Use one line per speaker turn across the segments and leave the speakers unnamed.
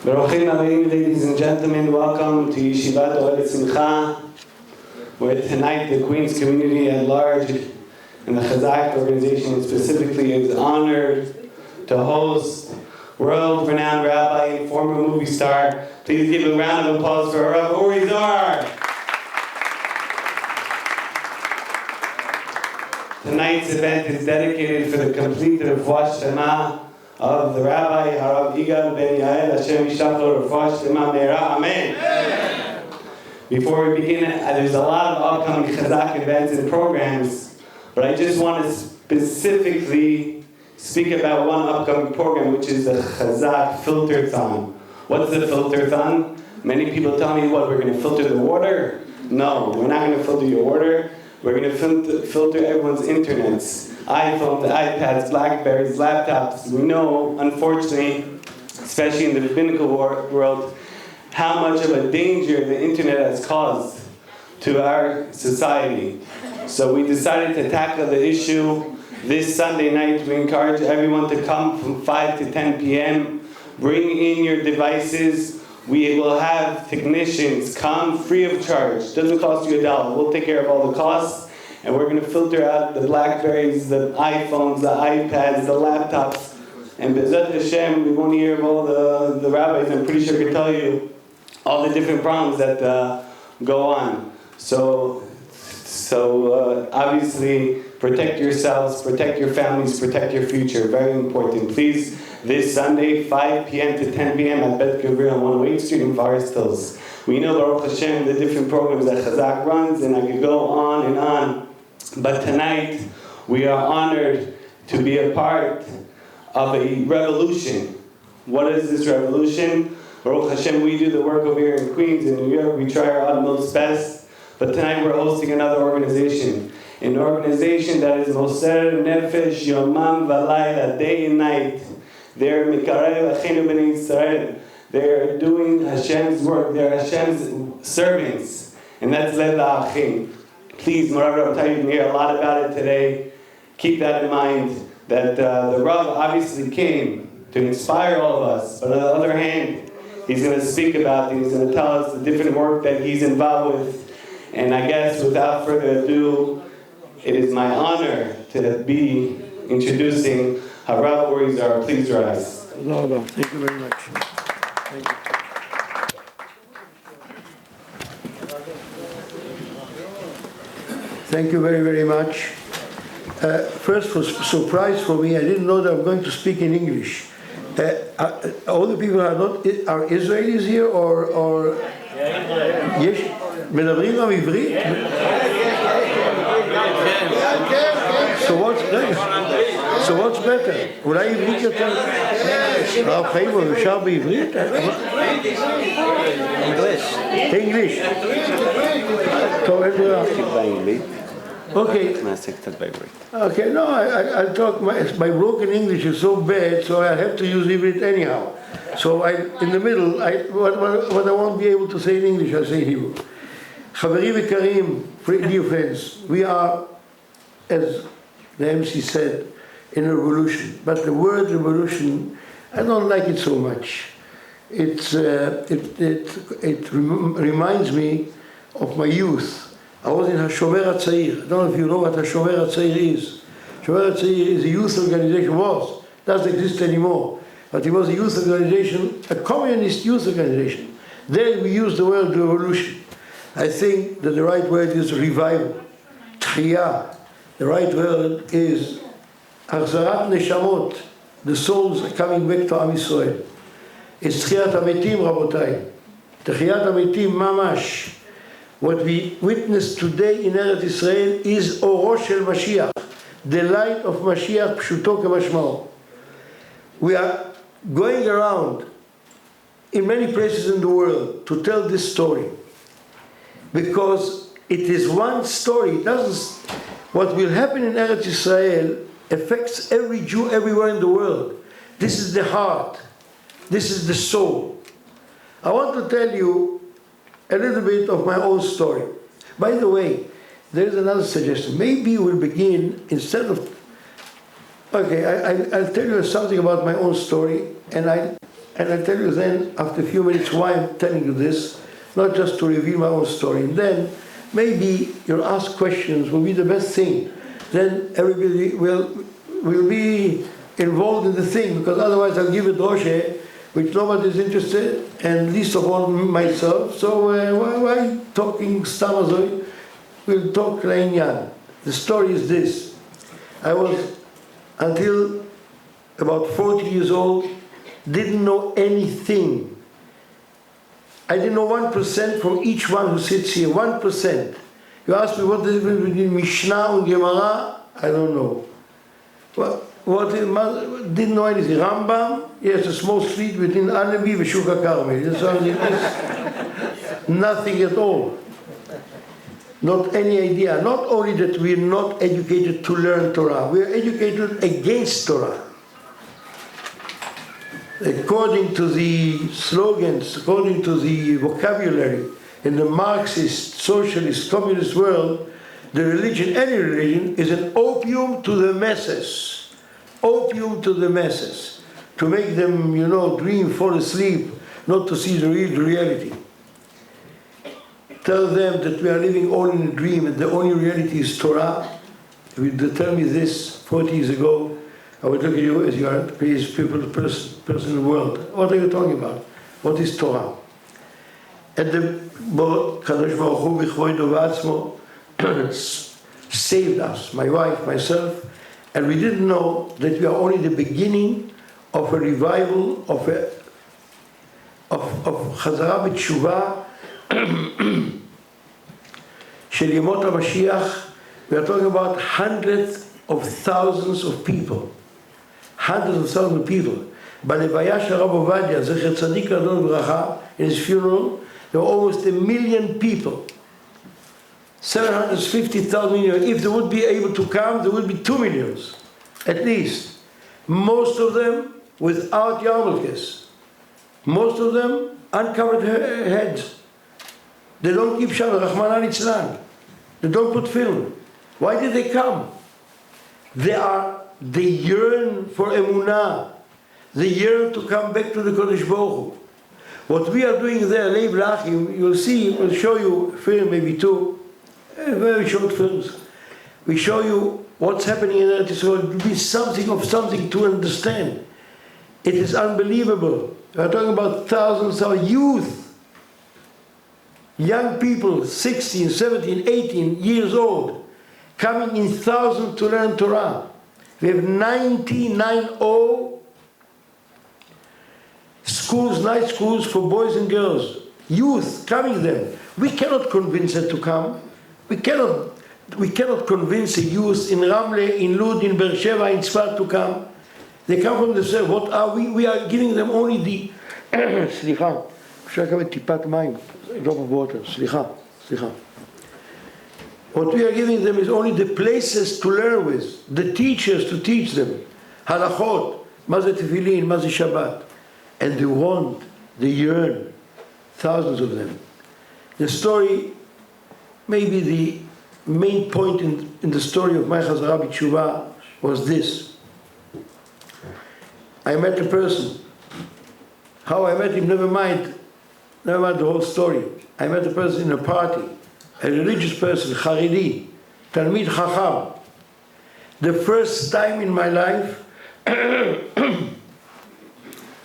Baruchim Abim, ladies and gentlemen, welcome to Yeshivat Oel Simcha, where tonight the Queens community at large and the Chazaq organization specifically is honored to host world-renowned rabbi and former movie star. Please give a round of applause for Rabbi Uri Zohar. Tonight's event is dedicated for the complete Refuah Shlema of the Rabbi Harav Yigal Ben Yael Hashem Yishachlo Refuah Shlema Meirov. Amen. Before we begin, there's a lot of upcoming Chazaq events and programs, but I just want to specifically speak about one upcoming program, which is the Chazaq Filter-thon. What's the Filter-thon? Many people tell me, what, we're going to filter the water? No, we're not going to filter your water. We're going to filter everyone's internets, iPhones, iPads, Blackberries, laptops. We know, unfortunately, especially in the rabbinical world, how much of a danger the internet has caused to our society. So we decided to tackle the issue this Sunday night. We encourage everyone to come from 5 to 10 p.m. Bring in your devices. We will have technicians come free of charge. Doesn't cost you $1. We'll take care of all the costs. And we're going to filter out the Blackberries, the iPhones, the iPads, the laptops. And B'ezrat Hashem, we won't hear of all the rabbis. I'm pretty sure I can tell you all the different problems that go on. So obviously, protect yourselves, protect your families, protect your future. Very important. Please, this Sunday, 5 p.m. to 10 p.m. at Bet Gavriel on 108th Street in Forest Hills. We know, Baruch Hashem, the different programs that Chazaq runs, and I could go on and on. But tonight, we are honored to be a part of a revolution. What is this revolution? Baruch Hashem, we do the work over here in Queens, in New York. We try our utmost best. But tonight, we're hosting another organization. An organization that is Moser Nefesh Yomam Valayla, day and night. They're Mikarev Achinu B'nai Yisrael. They're doing Hashem's work. They're Hashem's servants. And that's Lev L'Achim. Please, Meirov, you can hear a lot about it today. Keep that in mind, that the Rav obviously came to inspire all of us. But on the other hand, he's going to speak about things. He's going to tell us the different work that he's involved with. And I guess without further ado, it is my honor to be introducing Rabbi Uri Zohar. Please rise.
Thank you very much. Thank you. Thank you very, very much. First, was a surprise for me. I didn't know that I'm going to speak in English. All the people are Israelis here, or yes? מדברים גם עברית? So what's better? אולי עברית יותר? הרב חיים, אפשר בעברית? English. טוב, אין ברירה. Okay. Okay, no, I talk, my broken English is so bad, so I have to use Hebrew anyhow. So in the middle, what I won't be able to say in English, I say Hebrew. חברים יקרים, dear friends, we are, as the MC said, in a revolution. But the word revolution, I don't like it so much. It reminds me of my youth. I was in HaShomer HaTzair. I don't know if you know what HaShomer HaTzair is. HaShomer HaTzair is a youth organization, doesn't exist anymore. But it was a youth organization, a communist youth organization. There we use the word revolution. I think that the right word is revival, tchiyah. The right word is החזרת נשמות. The souls are coming back to Am Yisrael. It's תחיית המתים, רבותיי. תחיית המתים ממש. What we witness today in Eretz Israel is אורו של Mashiach, the light of Mashiach, פשוטו כמשמעו. We are going around in many places in the world to tell this story, because it is one story. What will happen in Eretz Israel affects every Jew everywhere in the world. This is the heart. This is the soul. I want to tell you a little bit of my own story. By the way, there is another suggestion. Maybe we'll begin, instead of Okay, I'll tell you something about my own story, and I'll tell you then, after a few minutes, why I'm telling you this, not just to reveal my own story. And then, maybe you'll ask questions will be the best thing. Then everybody will be involved in the thing, because otherwise I'll give it Roche, which nobody is interested, and least of all myself. So why talking Stamazoi? We'll talk Lainyan. The story is this. I was, until about 40 years old, didn't know anything. I didn't know 1% from each one who sits here, 1%. You ask me what the difference between Mishnah and Gemara, I don't know. Didn't know anything. Rambam, yes, a small street between Anabi and Shuka Karmel. Nothing at all. Not any idea. Not only that we are not educated to learn Torah, we are educated against Torah. According to the slogans, according to the vocabulary in the Marxist, socialist, communist world, the religion, any religion, is an opium to the masses. Opium to the masses. To make them, dream, fall asleep, not to see the real reality. Tell them that we are living all in a dream and the only reality is Torah. If you tell me this 40 years ago, I would look at you as you are the greatest person in the world. What are you talking about? What is Torah? And the Kadosh Baruch Hu b'chvodo v'atzmo saved us, my wife, myself, and we didn't know that we are only the beginning of a revival of Chazara b'tshuva Shel Yemot HaMashiach. We are talking about hundreds of thousands of people. Hundreds of thousands of people. B'levaya shel Rabbi Ovadia, Zecher Tzadik Adon Bracha, in his funeral, there were almost 1 million people. 750,000 million. If they would be able to come, there would be 2 million, at least. Most of them without yarmulkes. Most of them uncovered heads. They don't keep Shabbat, Rahman al-Islam. They don't put film. Why did they come? They yearn for emunah. They yearn to come back to the Kodesh Baruch Hu. What we are doing there, Lev L'Achim, you'll see, we'll show you a film, maybe two, very short films. We show you what's happening in Eretz Yisrael. It will be something to understand. It is unbelievable. We are talking about thousands of youth, young people, 16, 17, 18 years old, coming in thousands to learn Torah. We have 90 schools, night schools for boys and girls, youth coming there. We cannot convince them to come. We cannot convince a youth in Ramle, in Lud, in Beersheba, in Tzfat to come. They come from themselves. What are we? We are giving them only the. Slicha, אפשר לקבל טיפת מים, drop of water. Slicha. What we are giving them is only the places to learn with, the teachers to teach them. Halachot, מה זה תפילין, מה זה שבת. And they yearn, thousands of them. The story, maybe the main point in the story of my Chazara b'tshuva was this. I met a person. How I met him, never mind the whole story. I met a person in a party, a religious person, Haredi, Talmid Chacham. The first time in my life,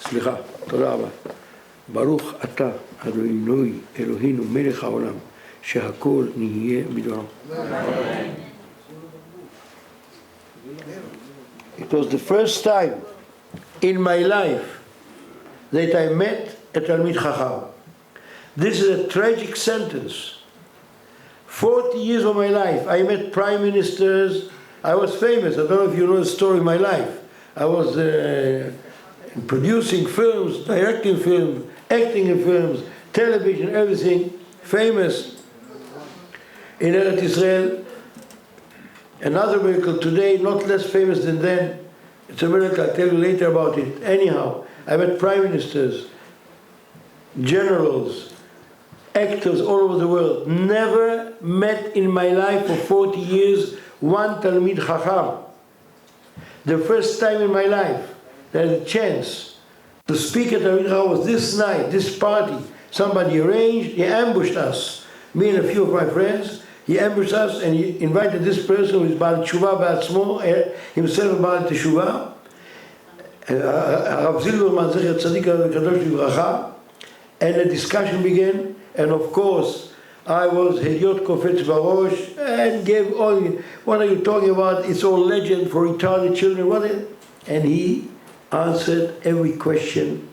סליחה, תודה רבה. ברוך אתה, אדוני אלוהינו מלך העולם, שהכל נהיה בדברו. It was the first time in my life that I met a Talmid Chacham. This is a tragic sentence. 40 years of my life, I met prime ministers. I was famous. I don't know if you know the story of my life. I was producing films, directing films, acting in films, television, everything. Famous in Eretz Yisrael. Another miracle today, not less famous than then. It's a miracle, I'll tell you later about it. Anyhow, I met prime ministers, generals, actors all over the world. Never met in my life for 40 years one Talmid Chacham. The first time in my life that I had a chance to speak at the Meirov was this night, this party. Somebody arranged, he ambushed us, me and a few of my friends. He ambushed us and he invited this person who is Baal Tshuva Ba'atzmo, himself Baal Teshuvah, Rav Zilberman Zecher Tzadik Kadosh Livracha, and a discussion began. And of course, I was Hediot Kofetz Barosh and gave all, what are you talking about? It's all legend for retarded children. And he answered every question,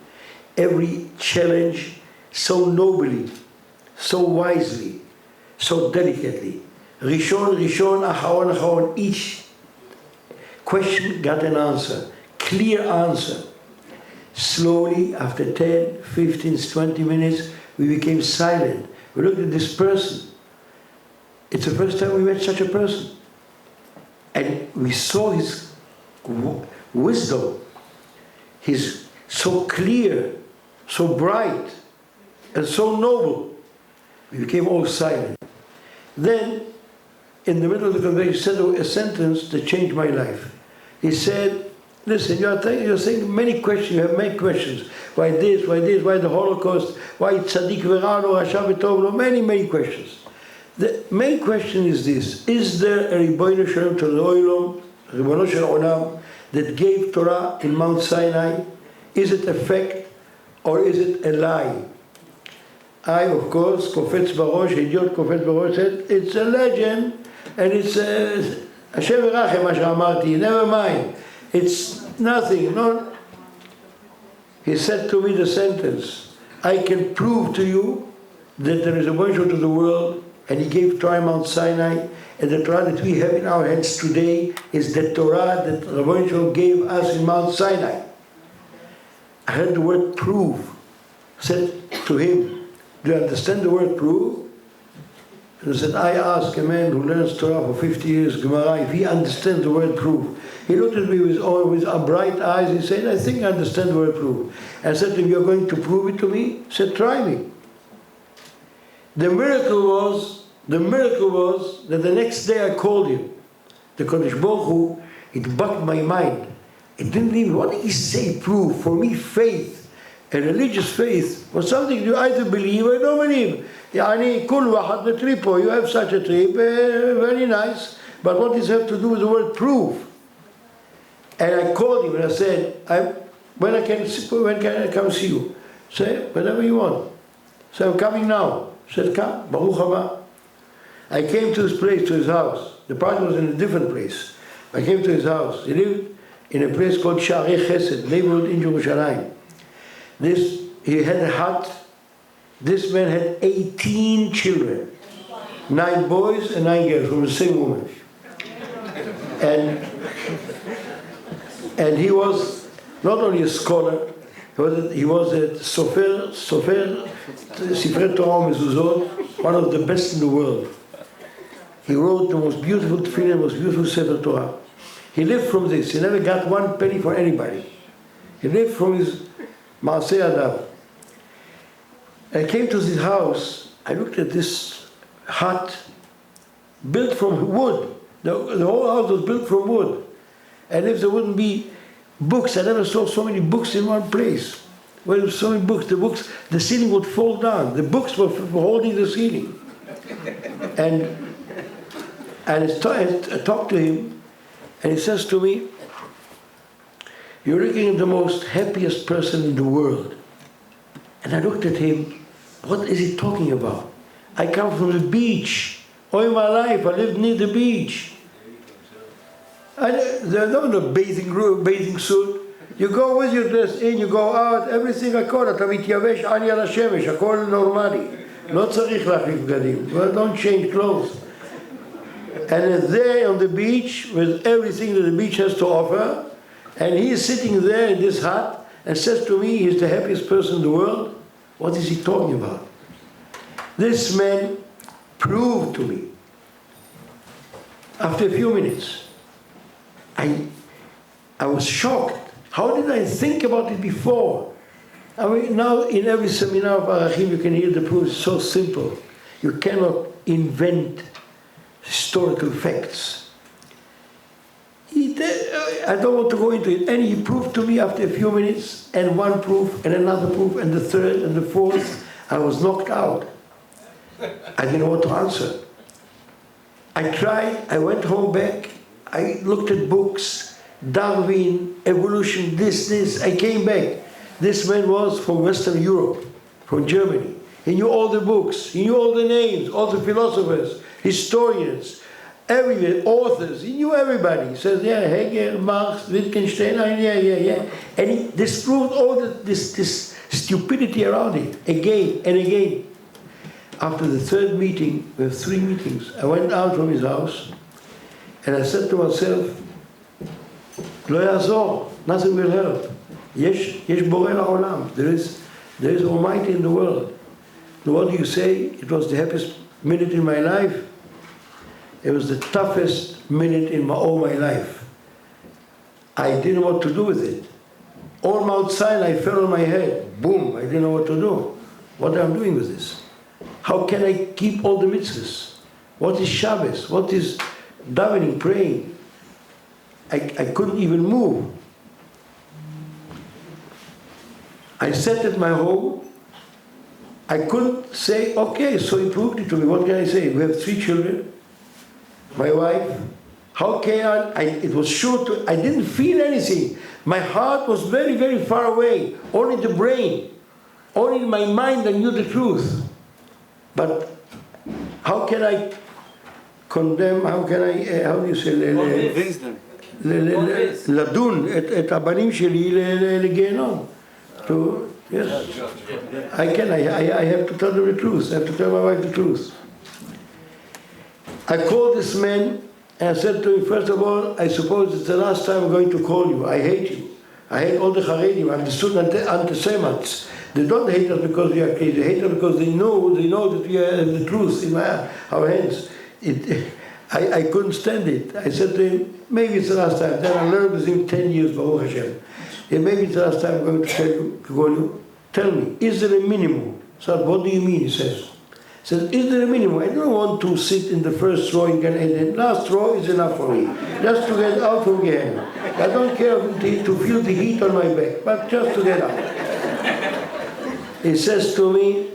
every challenge so nobly, so wisely, so delicately. Rishon, Acharon, Acharon, each question got an answer, clear answer. Slowly, after 10, 15, 20 minutes, we became silent. We looked at this person. It's the first time we met such a person. And we saw his wisdom, his so clear, so bright, and so noble. We became all silent. Then, in the middle of the conversation, he said a sentence that changed my life. He said, listen, you're saying many questions, you have many questions. Why this, why the Holocaust, why Tzaddik Verano, Rasha V'Tov, many questions. The main question is this: is there a Ribono Shel Olam, Ribono Shel Olam, that gave Torah in Mount Sinai? Is it a fact or is it a lie? I, of course, Kofetz Barosh, Hediot Kofetz Barosh, said it's a legend and it's Hashem Yerachem, מה שאמרתי, never mind. It's nothing. No. He said to me the sentence, I can prove to you that there is a worship to the world, and he gave Torah Mount Sinai, and the Torah that we have in our hands today is the Torah that Rabbi Zohar gave us in Mount Sinai. I heard the word prove. Said to him, do you understand the word prove? And I said, I asked a man who learns Torah for 50 years, Gemara, if he understands the word prove. He looked at me with bright eyes. He said, I think I understand the word prove. And I said to him, you're going to prove it to me? He said, try me. The miracle was that the next day I called him. The Kodesh Baruch Hu, it bugged my mind. It didn't even, what did he say, prove? For me, faith, a religious faith, was something you either believe or don't believe. Yani, kul wahad betripo, you have such a trip, very nice, but what does it have to do with the word prove? And I called him and I said, when can I come see you? Say, whenever you want. So I'm coming now. He said, come, Baruch haba. I came to his place, to his house. The party was in a different place. I came to his house. He lived in a place called Sharei Chesed, neighborhood in Jerusalem. He had a hut. This man had 18 children, 9 boys and 9 girls from the same woman. And he was not only a scholar, he was a Sofer, Sifrei Torah Mezuzot, one of the best in the world. He wrote the most beautiful tefillin, most beautiful Sefer Torah. He lived from this. He never got one penny for anybody. He lived from his Maaseh Adav. I came to his house. I looked at this hut built from wood. The whole house was built from wood. And if there wouldn't be books, I never saw so many books in one place. When there were so many books, the ceiling would fall down. The books were holding the ceiling. And I talked to him, and he says to me, you're looking at the most happiest person in the world. And I looked at him, what is he talking about? I come from the beach. All my life, I lived near the beach. There's no bathing suit. You go with your dress in, you go out, everything הכל, אתה מתייבש על השמש, הכל נורמלי. לא צריך להחליף בגדים. Well, don't change clothes. And there on the beach, with everything that the beach has to offer, and he is sitting there in this hut, and says to me, he's the happiest person in the world. What is he talking about? This man proved to me, after a few minutes, I was shocked. How did I think about it before? I mean, now in every seminar of Arachim you can hear the proof. It's so simple. You cannot invent historical facts. I don't want to go into it. And he proved to me after a few minutes, and one proof, and another proof, and the third, and the fourth. I was knocked out. I didn't know what to answer. I tried, I went home back, I looked at books, Darwin, evolution, this. I came back. This man was from Western Europe, from Germany. He knew all the books, he knew all the names, all the philosophers, historians, everywhere, authors, he knew everybody. He says, yeah, Hegel, Marx, Wittgenstein, yeah. And he disproved all this stupidity around it, again and again. After the third meeting, we have 3 meetings, I went out from his house, and I said to myself, לא יעזור, nothing will help. יש בורא לעולם, there is Almighty in the world. And what do you say? It was the happiest minute in my life. It was the toughest minute in all my life. I didn't know what to do with it. All Mount Sinai fell on my head. Boom, I didn't know what to do. What am I doing with this? How can I keep all the mitzvahs? What is Shabbos? What is davening, praying? I couldn't even move. I sat at my home. I couldn't say, okay, so he proved it to me. What can I say? We have 3 children. My wife. How can I? It was sure to, I didn't feel anything. My heart was very, very far away. Only the brain. Only in my mind I knew the truth. But how can I condemn, how can I, how do you say, לדון את הבנים שלי לגיהנום. Yes, I can. I have to tell them the truth. I have to tell my wife the truth. I called this man and I said to him, first of all, I suppose it's the last time I'm going to call you. I hate you. I hate all the Haredim. I'm the student anti-Semites. They don't hate us because we are crazy. They hate us because they know that we have the truth in our hands. I couldn't stand it. I said to him, maybe it's the last time. Then I learned with him 10 years, Baruch Hashem. And maybe it's the last time I'm going to call you. Tell me, is there a minimum? So what do you mean, he says. He says, is there a minimum? I don't want to sit in the first row in Gan Eden. Last row is enough for me. Just to get out from Gehenna. I don't care to feel the heat on my back, but just to get out. He says to me,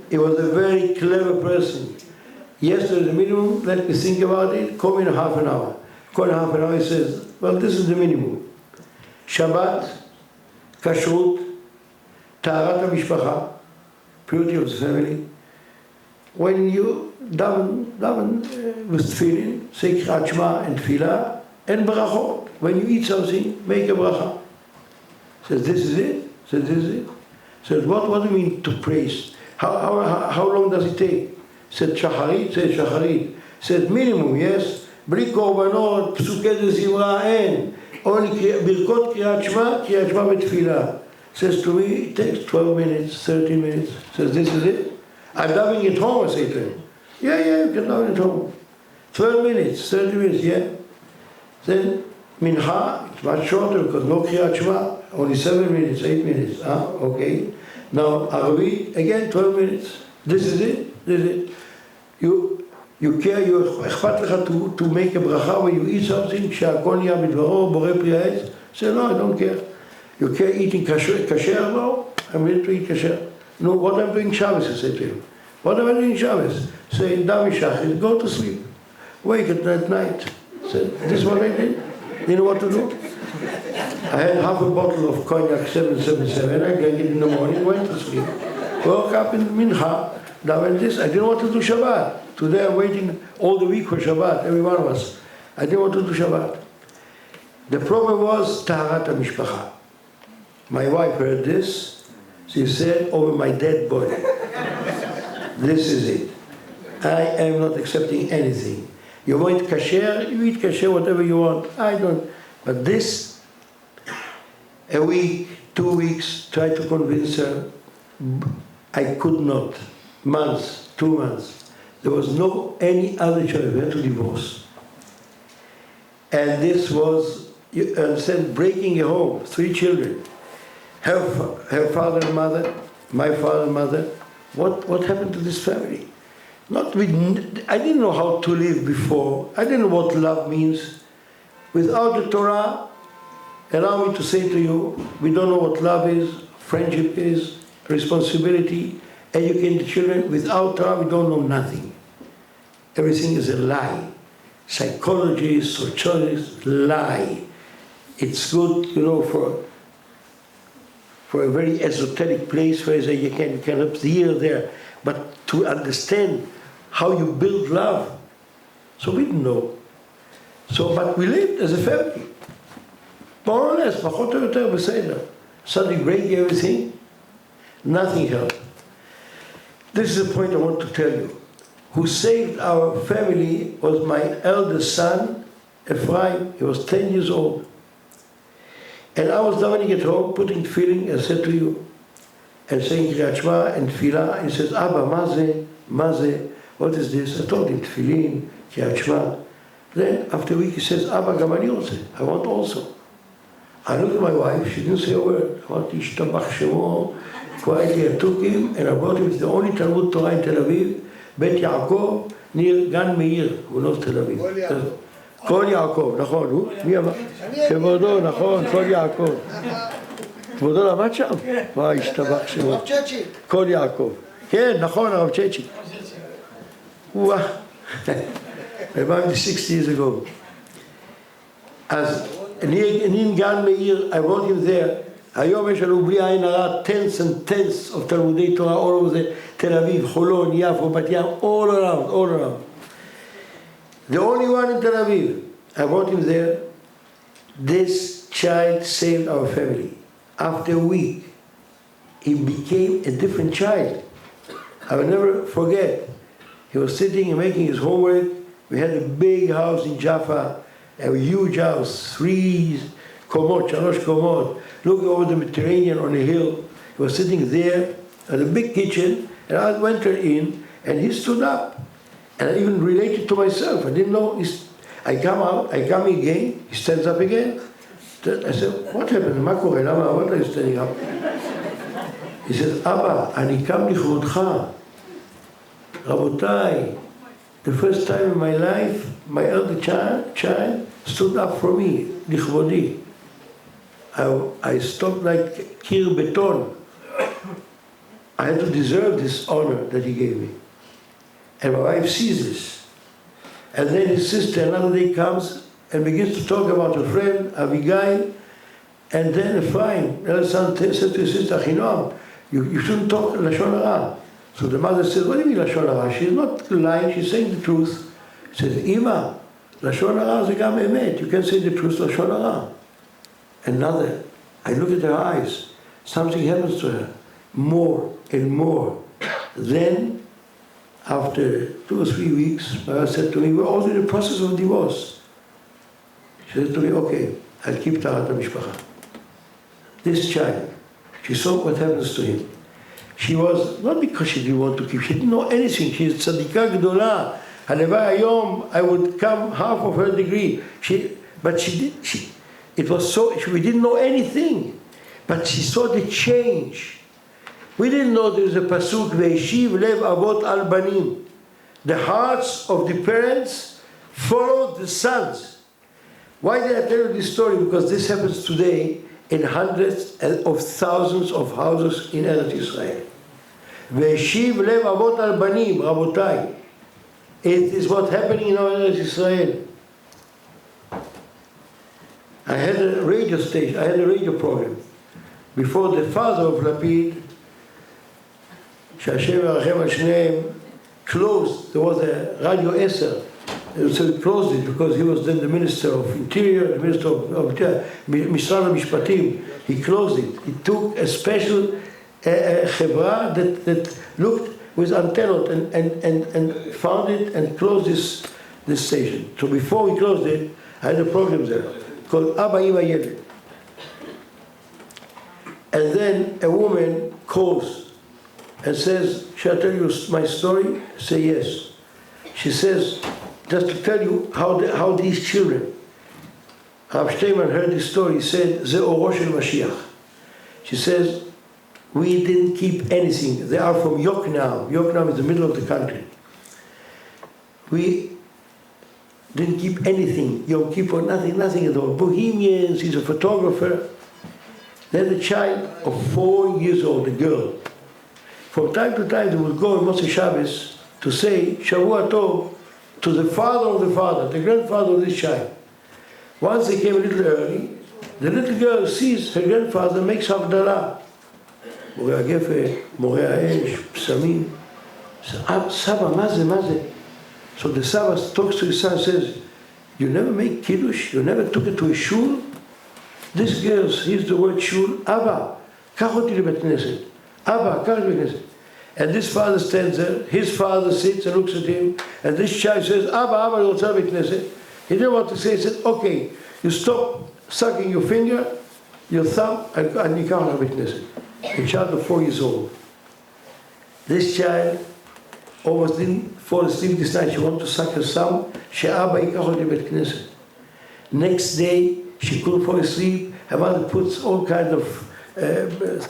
he was a very clever person. Yes, there's a minimum, let me think about it, call me in half an hour. Call in half an hour, he says, well, this is the minimum. Shabbat, kashrut, taharat hamishpacha, purity of the family. When you daven with tefillin, say Kriyat Shema and tefillah, and brachot. When you eat something, make a bracha. Says, this is it? Says, this is it? Says, what do you mean to praise? How long does it take? Said, shacharit? Said, shacharit. Said, minimum, yes? בלי קורבנות, פסוקי דזמרה, אין. Only ברכות קריאת שמע בתפילה. Says to me, it takes 12 minutes, 13 minutes. Says, this is it? I'm davening at home, I say to him. Yeah, you can daven at home. 12 minutes, 30 minutes, yeah. Then, mincha, it's much shorter because no קריאת שמע, only 7 minutes, 8 minutes. Okay. Now, Arabi, again, 12 minutes. This is it, this is it. You care, אכפת לך to make a bracha when you eat something, שהכל נהיה בדברו, בורא פרי העץ? Say, no, I don't care. You care eating kasher? No, I'm ready to eat kasher. No, what I'm doing Shabbos, I say to him. What am I doing Shabbos? Say, Davi Shachrit, go to sleep. Wake at night. Say, this is what I did. You know what to do? I had half a bottle of cognac 777, I drank it in the morning, went to sleep. Woke up in Mincha, davened this. I didn't want to do Shabbat. Today I'm waiting all the week for Shabbat, every one of us. I didn't want to do Shabbat. The problem was Taharat HaMishpacha. My wife heard this. She said, over my dead body. This is it. I am not accepting anything. You want kasher, you eat kasher, whatever you want. I don't. But this, a week, 2 weeks, try to convince her. I could not. Months, 2 months. There was no any other choice. We had to divorce. And this was, you understand, breaking a home, 3 children. Her father and mother, my father and mother. What happened to this family? I didn't know how to live before. I didn't know what love means. Without the Torah, allow me to say to you, we don't know what love is, friendship is, responsibility, educating the children. Without Torah, we don't know nothing. Everything is a lie. Psychologists, sociologists lie. It's good, you know, for a very esoteric place where you can help here or there, but to understand how you build love. So we didn't know. So, but we lived as a family. More or less, פחות או יותר בסדר. Suddenly breaking everything, nothing helped. This is the point I want to tell you. Who saved our family was my eldest son, Ephraim. He was 10 years old. And I was davening at home, putting tefillin, I said to you, and saying Kriyat Shema and Tefillah. And he says, Abba, maze, what is this? I told him, tefillin, Kriyat Shema. Then, after a week, he says, Abba, גם אני רוצה. I want also. I looked at my wife, she didn't say a word. I want Yishtabach Shemo, quietly I took him, and I brought him to the only Talmud Torah in Tel Aviv, Bet Yaakov, near Gan Meir, who knows Tel Aviv. כל יעקב, נכון, הוא? מי אמר? כבודו, נכון, כל יעקב. כבודו למד שם? וואי, השתבח שמו. הרב צ'צ'י. כל יעקב. כן, נכון, הרב צ'צ'י. וואה. About 60 years ago. אז נין גן מאיר, I brought him there. היום יש לנו בלי עין הרע, tens and tens of תלמודי תורה, all over תל אביב, חולון, יפו, בת ים, all around. The only one in Tel Aviv. I brought him there. This child saved our family. After a week, he became a different child. I will never forget. He was sitting and making his homework. We had a big house in Jaffa, a huge house, 3 komot, 3 komot, looking over the Mediterranean on a hill. He was sitting there at a big kitchen, and I went in, and he stood up. And I even related to myself. I didn't know. I come again, he stands up again. I said, what happened? מה קורה? למה? What are you standing up? He says, Abba, אני קם לכבודך. רבותיי, the first time in my life, my elder child stood up for me, לכבודי. I stopped like קיר בטון. I had to deserve this honor that he gave me. And my wife sees this. And then his sister another day comes and begins to talk about her friend, Abigail. And then Ephraim, the son, said to his sister, Achinoam, you shouldn't talk Lashon Hara. So the mother says, what do you mean Lashon Hara? She's not lying, she's saying the truth. She says, Ima, Lashon Hara זה גם אמת. You can say the truth, Lashon Hara. Another, I look at her eyes. Something happens to her. More and more. Then, after 2 or 3 weeks, my wife said to me, we're all in the process of divorce. She said to me, okay, I'll keep Tarat HaMishpacha. This child, she saw what happens to him. She was, not because she didn't want to keep, she didn't know anything. She's tzadika gdola. הלוואי היום, I would come half of her degree. It was so, we didn't know anything. But she saw the change. We didn't know there was a pasuk, Ve'eshiv lev avot al banim. The hearts of the parents followed the sons. Why did I tell you this story? Because this happens today in hundreds of thousands of houses in Eretz Israel. Ve'eshiv lev avot al banim, Rabotai. It is what's happening in our Eretz Israel. I had a radio station, I had a radio program. Before the father of Lapid, שהשם ירחם על שניהם, closed. There was a Radio 10. So he closed it because he was then the Minister of Interior, the Minister of משרד המשפטים. He closed it. He took a special חברה that looked with antennas and found it and closed this station. So before we closed it, I had a program there called Abba Ima Yeled. And then a woman calls and says, shall I tell you my story? Say yes. She says, just to tell you how these children, Rav Steinman heard this story, he said, Ze oro shel Mashiach. She says, we didn't keep anything. They are from Yokneam. Yokneam is the middle of the country. The didn't keep anything, Yom Kippur, nothing at all. Bohemians, he's a photographer. Then a child of 4 years old, a girl. From time to time, they would go on Moshe Shabbos to say Shavua Tov to the father, the grandfather of this child. Once they came a little early, the little girl sees her grandfather makes Havdalah. מורה הגפן, מורה האש, פסמים. Saba, מה זה? So the Saba talks to his son and says, you never make Kiddush? You never took it to a shul? This girl hears the word shul, Abba, קח אותי לבית כנסת. Abba, קח אותי לבית כנסת. And this father stands there, his father sits and looks at him, and this child says, Abba, אני רוצה לבית כנסת. He didn't want to say, he said, okay, you stop sucking your finger, your thumb, and you can't have לבית כנסת. A child of 4 years old. This child almost didn't fall asleep this night. She wanted to suck her thumb. She'aba yikach oti bet knesset. Next day, she couldn't fall asleep. Her mother puts all kinds of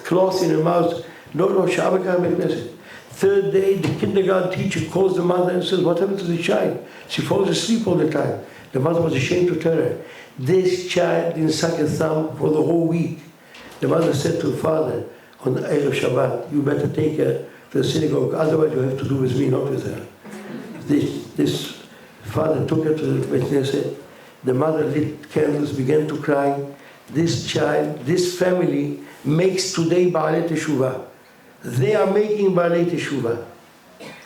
cloth in her mouth. No, she'aba yikach bet knesset. Third day, the kindergarten teacher calls the mother and says, what happened to the child? She falls asleep all the time. The mother was ashamed to tell her. This child didn't suck her thumb for the whole week. The mother said to her father, on the Erev Shabbat, you better take her to the synagogue, otherwise you have to do with me, not with her. This father took her to the Beit Knesset. The mother lit candles, began to cry. This child, this family makes today Baalei Teshuvah. They are making Baalei Teshuvah.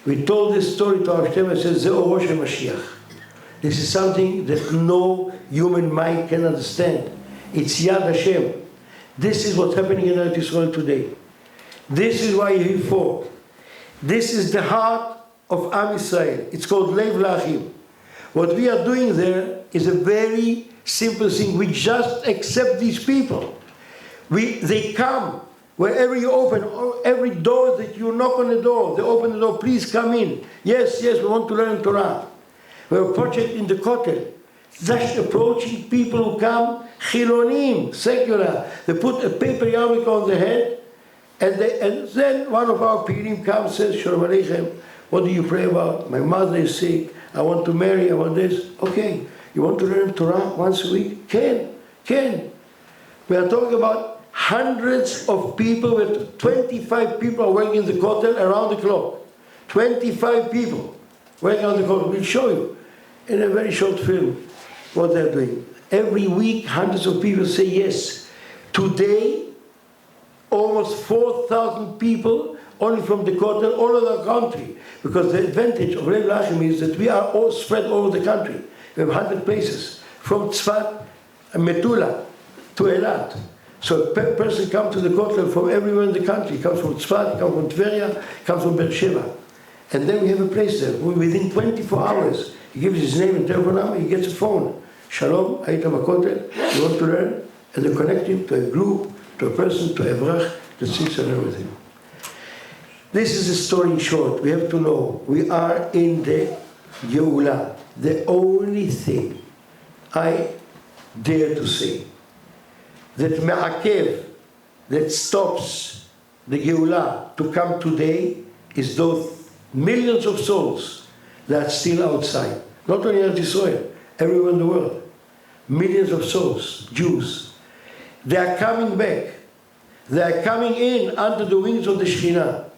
We told this story to our Shem and said, Zeo Rosh HaMashiach. This is something that no human mind can understand. It's Yad Hashem. This is what's happening in Eretz Yisrael today. This is why he fought. This is the heart of Am Yisrael. It's called Lev L'Achim. What we are doing there is a very simple thing. We just accept these people. They come wherever you open, every door that you knock on the door, they open the door, please come in. Yes, we want to learn Torah. We have a project in the Kotel. Just approaching people who come, chilonim, secular. They put a paper yarmulke on their head, and then one of our pilim comes and says, Shalom Aleichem, what do you pray about? My mother is sick, I want to marry, I want this. Okay, you want to learn Torah once a week? Can. We are talking about hundreds of people, with 25 people are working in the Kotel around the clock. 25 people working on the Kotel. We'll show you in a very short film what they're doing. Every week, hundreds of people say yes. Today, almost 4,000 people, only from the Kotel, all over the country. Because the advantage of Lev L'Achim is that we are all spread all over the country. We have 100 places, from Tzfat and Metula to Eilat. So a person comes to the Kotel from everywhere in the country. He comes from Tzfat, he comes from Tveria, he comes from Beersheba. And then we have a place there. Within 24 hours, he gives his name and telephone number, he gets a phone. Shalom, היית בכותל, you want to learn? And they connect him to a group, to a person, to a Evrach that sits and learns with him. This is the story in short. We have to know, we are in the Geulah. The only thing I dare to say that me'akev, that stops the Geulah to come today, is those millions of souls that are still outside. Not only in Eretz Yisrael, everywhere in the world. Millions of souls, Jews. They are coming back. They are coming in under the wings of the Shekhinah.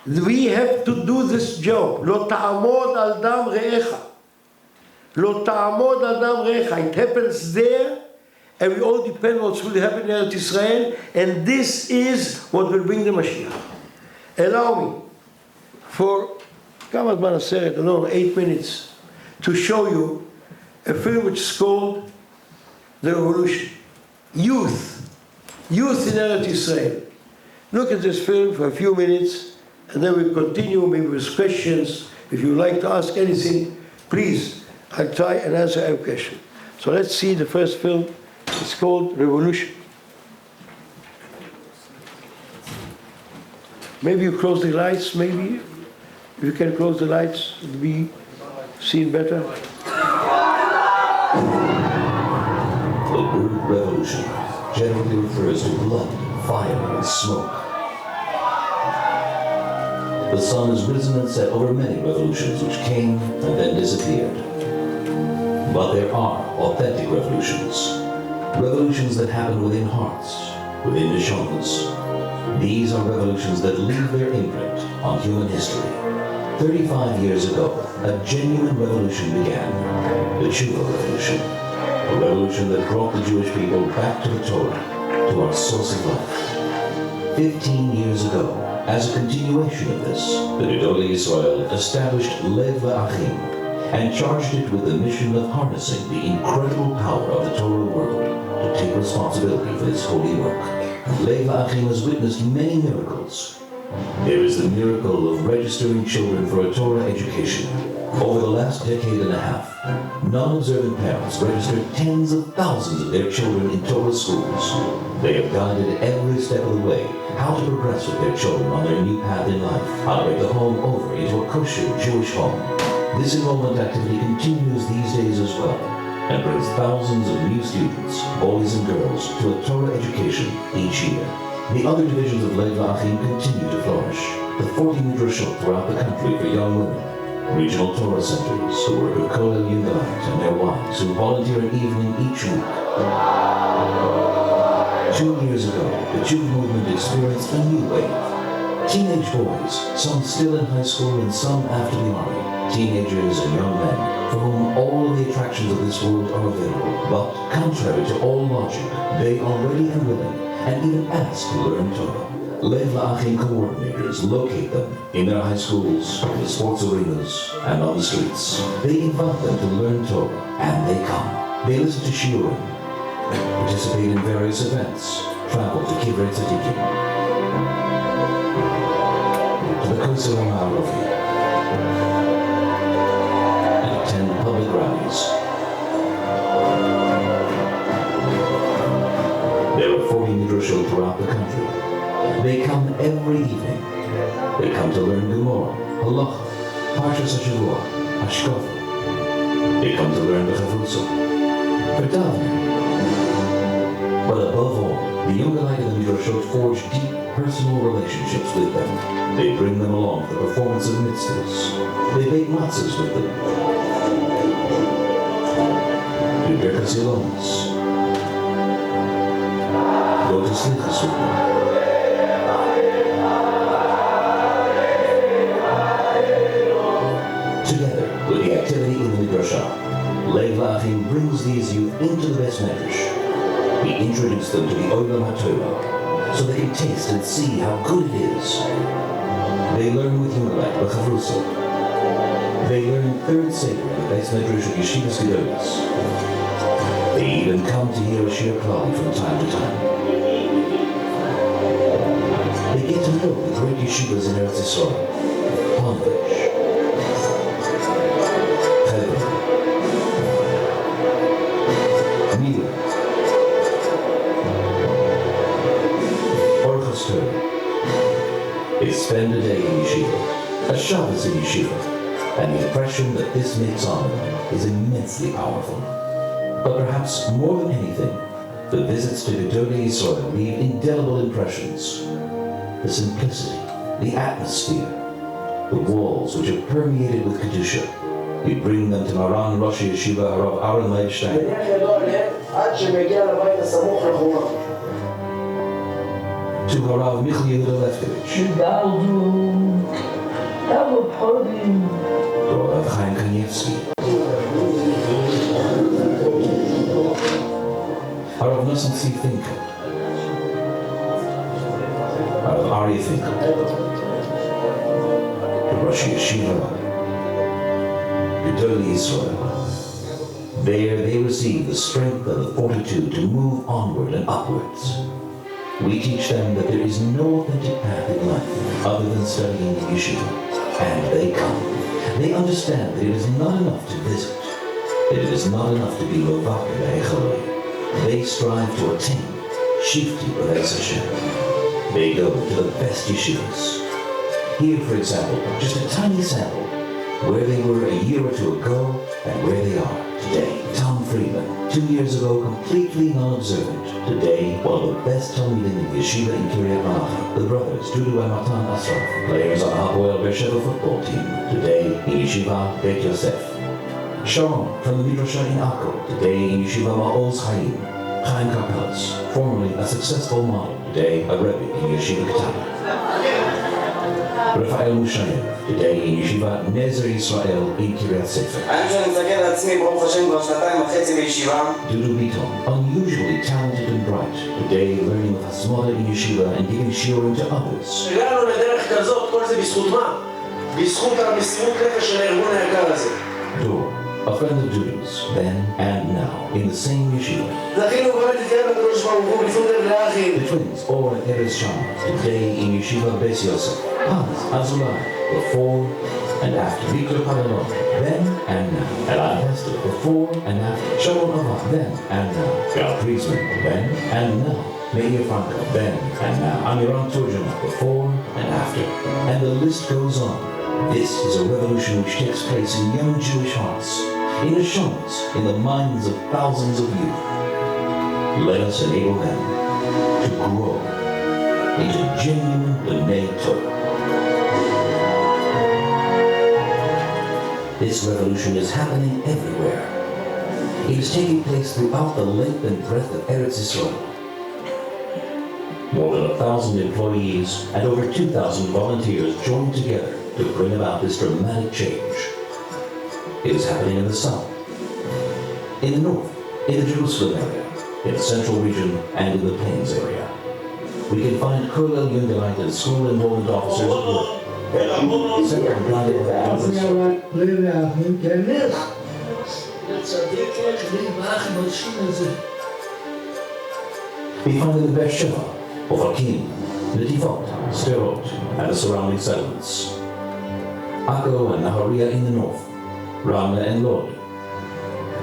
We have to do this job. Lo ta'amod al dam re'echa. Lo ta'amod al dam re'echa. It happens there, and we all depend on what will happen in Eretz Yisrael, and this is what will bring the Mashiach. Allow me, for כמה זמן הסרט, I don't know, 8 minutes, to show you a film which is called The Revolution. Youth in Eretz Yisrael. Look at this film for a few minutes, and then we'll continue maybe with questions. If you like to ask anything, please, I'll try and answer every question. So let's see the first film. It's called Revolution. Maybe you close the lights, maybe. If you can close the lights, it'll be seen better.
The word revolution generally refers to blood, fire, and smoke. The sun has risen and set over many revolutions which came and then disappeared. But there are authentic revolutions. Revolutions that happen within hearts, within neshamas. These are revolutions that leave their imprint on human history. 35 years ago, a genuine revolution began, the Tshuva Revolution. A revolution that brought the Jewish people back to the Torah, to our source of life. 15 years ago, as a continuation of this, the Gedolei Yisrael established Lev L'Achim and charged it with the mission of harnessing the incredible power of the Torah world to take responsibility for this holy work. Lev L'Achim has witnessed many miracles. There is the miracle of registering children for a Torah education. Over the last decade and a half, non-observant parents registered tens of thousands of their children in Torah schools. They have guided every step of the way how to progress with their children on their new path in life, how to make the home over into a kosher Jewish home. This enrollment activity continues these days as well, and brings thousands of new students, boys and girls, to a Torah education each year. The other divisions of Lev L'Achim continue to flourish. The 40 midrashot throughout the country for young women, regional Torah centers, the work of Kollel Yungalit and their wives who volunteer an evening each week. 2 years ago, the Jew movement experienced a new wave. Teenage boys, some still in high school and some after the army, teenagers and young men, for whom all of the attractions of this world are available, but contrary to all logic, they are ready and willing, and even ask to learn Torah. Lev L'Achim coordinators locate them in their high schools, in the sports arenas, and on the streets. They invite them to learn Torah, and they come. They listen to shiurim, participate in various events, travel to Kivrei Tzadikim, to the Kosel HaMa'arovi, and attend public rallies. There are 40 midrashot throughout the country. They come every evening. They come to learn Gemara, Halacha, Parshas HaShavua, Hashkafa. They come to learn the Chavrusa, for davening. But above all, the Yungalit and the midrashot forge deep personal relationships with them. They bring them along for the performance of mitzvahs. They bake matzahs with them. Do Birkas Yalomis. Go to Slichas with them. Together with the activity in the midrashah, Lev L'Achim brings these youth into the Beis Medrash. We introduce them to the Olam HaTorah, so they can taste and see how good it is. They learn with Yungalit, the Chavrusa. They learn third Seder in the Beis Medrash of Yeshivas Gedolos. They even come to hear a Shir Klali from time to time. They get to know the great yeshivas in Eretz Yisrael, Palmvich, Hebron, Meirov, Orchos Torah. They spend a day in yeshiva, a Shabbos in yeshiva, and the impression that this makes on them is immensely powerful. But perhaps more than anything, the visits to Gedolei Yisrael leave indelible impressions. The simplicity, the atmosphere, the walls which are permeated with Kedusha. We bring them to Maran Rosh Yeshiva Harav Aaron Leib Stein, to Harav Michal Yehuda Lefkovich, to Harav Chaim Kanievsky, Harav Nosson Tzvi Finkel, Harav Ari Finkel, to Rosh Yeshiva Gedolei Yisrael. There they receive the strength and the fortitude to move onward and upwards. We teach them that there is no authentic path in life other than studying the yeshiva. And they come. They understand that it is not enough to visit, that it is not enough to be Lovaka Be'echaloi. They strive to attain Shifti B'Beis Hashem. They go to the best yeshivas. Here, for example, just a tiny sample, where they were a year or two ago and where they are today. Tom Friedman, 2 years ago completely non-observant. Today, one of the best Talmidim in the yeshiva in Kiryat Malachim. The brothers, Dudu and Matan Asraf, players on Hapoel Beersheba football team. Today, in Yeshiva Beit Yosef. Shalom from the Midrashah in Akko, today in Yeshiva Ma'oz Chaim. Chaim Karpelis, formerly a successful model, today a Rebbe in Yeshiva Ketana. Raphael Mushayev, today in Yeshiva Nezer Yisrael in Kiryat Sefer. Dudu Biton, unusually talented and bright, today learning with Hasmoda in Yeshiva and giving shiurim to others. Dor, a friend of Dudu's, then and now, in the same yeshiva. The twins, Or and Erez Shama, today in Yeshiva Beis Yosef. Hans, Azulai, before and after. Viktor Padalon, then and now. Elad Hester, before and after. Shalom Ava, then and now. Gal Priestman, then and now. Meir Franco, then and now. Amiram Turjana, before and after. And the list goes on. This is a revolution which takes place in young Jewish hearts, in the neshamas, in the minds of thousands of youth. Let us enable them to grow into genuine B'nai Torah. This revolution is happening everywhere. It is taking place throughout the length and breadth of Eretz Yisrael. More than 1,000 employees and over 2,000 volunteers joined together to bring about this dramatic change. It is happening in the south, in the north, in the Jerusalem area, in the central region, and in the plains area. We can find Kollel Yungelite and school enrollment officers at work. We find in the Beersheba, Ofakim, Netivot, Sderot, and the surrounding settlements. Akko and Nahariya in the north, Ramla and Lod,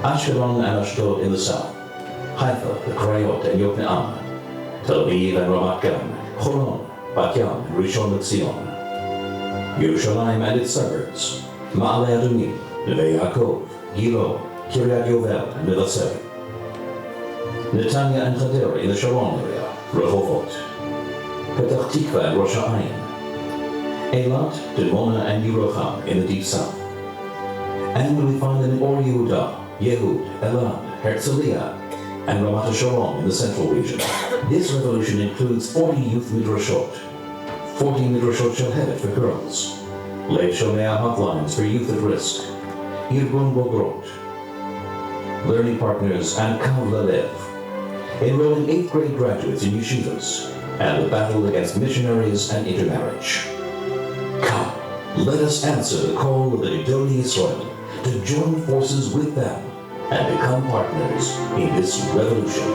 Ashkelon and Ashdod in the south, Haifa, the Krayot and Yokneam, Tel Aviv and Ramat Gan, Choron, Bat Yam and Rishon LeZion, Yerushalayim and its suburbs, Ma'ale Adumim, Neve Yaakov, Gilo, Kiryat Yovel and Milaseh, Netanya and Hadera in the Sharon area, Rehovot, Petach Tikva and Rosh Ha'ayin, Eilat, Dimona and Yerucham in the deep south. And we find them in Or Yehuda, Yehud, Elad, Herzliya, and Ramat HaSharon in the central region. This revolution includes 40 youth midrashot, 40 midrashot Shalhevet for girls, Lev Shomea hotlines for youth at risk, Irgun Bogrot, learning partners, and Kav Lalev, enrolling 8th grade graduates in yeshivas, and the battle against missionaries and intermarriage. Come, let us answer the call of the Gedolei Yisrael to join forces with them and become partners in this revolution.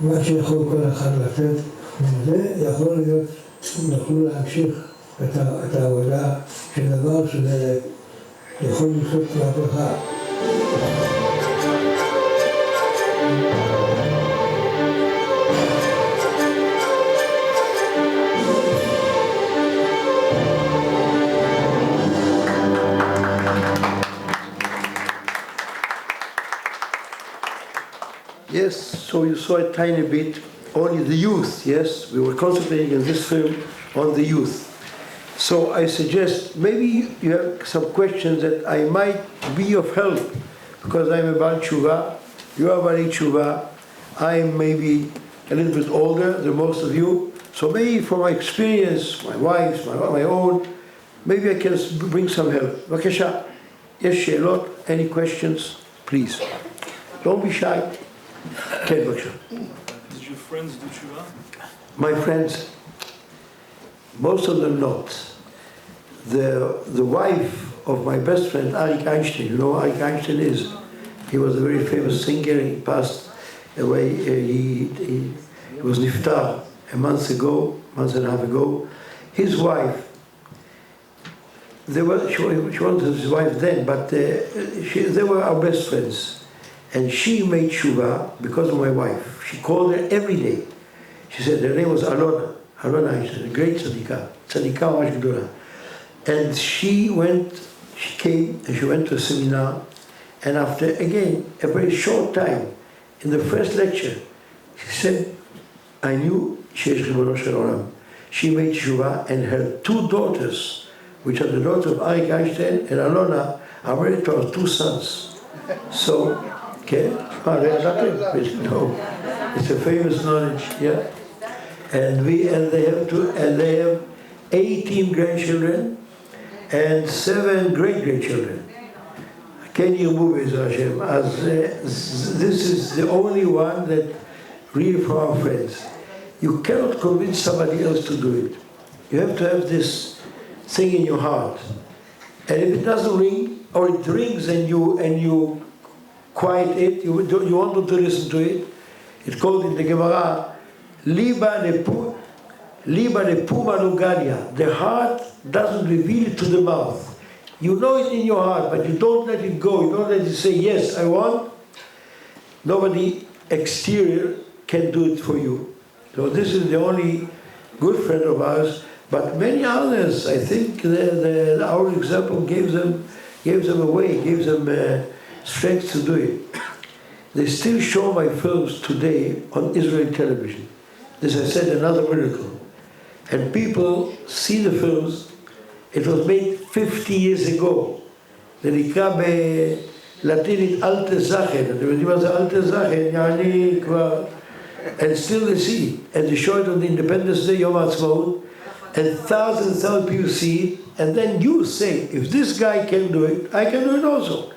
מה שיכול כל אחד לתת, וזה יכול להיות, נוכלו להמשיך את העבודה של דבר שזה יכול לעשות מהפכה.
Yes, so you saw a tiny bit, only the youth, yes? We were concentrating in this film on the youth. So I suggest maybe you have some questions that I might be of help, because I'm a Baal Tshuva, you are Baal Tshuva, I'm maybe a little bit older than most of you, so maybe from my experience, my wife's, my own, maybe I can bring some help. B'kasha, yes, Sheilot, any questions? Please. Don't be shy. Did
your friends do tshuva?
My friends, most of them not. The wife of my best friend, Arik Einstein, you know who Arik Einstein is? He was a very famous singer. He passed away. He was niftar a month and a half ago. His wife, she wasn't his wife then, but they were our best friends. And she made tshuva because of my wife. She called her every day. She said her name was Alona Einstein, a great tzadika, tzadika Mash Gdola. And she came and she went to a seminar, and after, again, a very short time, in the first lecture, she said, I knew שיש ריבונו של עולם. She made tshuva, and her two daughters, which are the daughters of Arik Einstein and Alona, are married to our two sons. So, okay, no, it's a famous knowledge, yeah. And they have 18 grandchildren and 7 great-grandchildren. Can you move Be'ezrat Hashem? As this is the only one that really from our friends. You cannot convince somebody else to do it. You have to have this thing in your heart. And if it doesn't ring, or it rings and you quiet it, you want them to listen to it, it's called in the Gemara, Liba Nepuma Lugadia. The heart doesn't reveal it to the mouth. You know it in your heart, but you don't let it go. You don't let it say, yes, I want. Nobody exterior can do it for you. So this is the only good friend of ours, but many others, I think our example gave them away, gave them strength to do it. They still show my films today on Israeli television. This, I said, another miracle. And people see the films. It was made 50 years ago. זה נקרא בלטינית אלטה זכן. אתם יודעים מה זה אלטה זכן? יעני כבר... And still they see, and they show it on the Independence Day, Yom HaAtzmaut, and thousands of people see it, and then you say, if this guy can do it, I can do it also.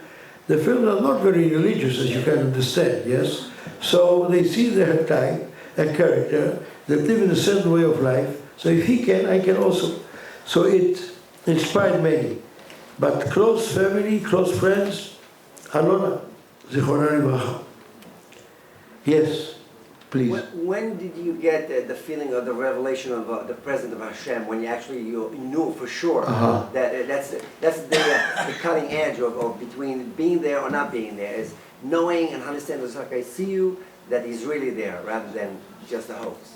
The films are not very religious, as you can understand, yes? So they see their type, a character, they live in a certain way of life, so if he can, I can also. So it inspired many. But close family, close friends, Alona, Zichronah Livracha. Yes. Please.
When did you get the feeling of the revelation of the presence of Hashem? When you knew for sure that that's the cutting edge of between being there or not being there, is knowing and understanding. It's like I see you, that He's really there rather than just a hoax.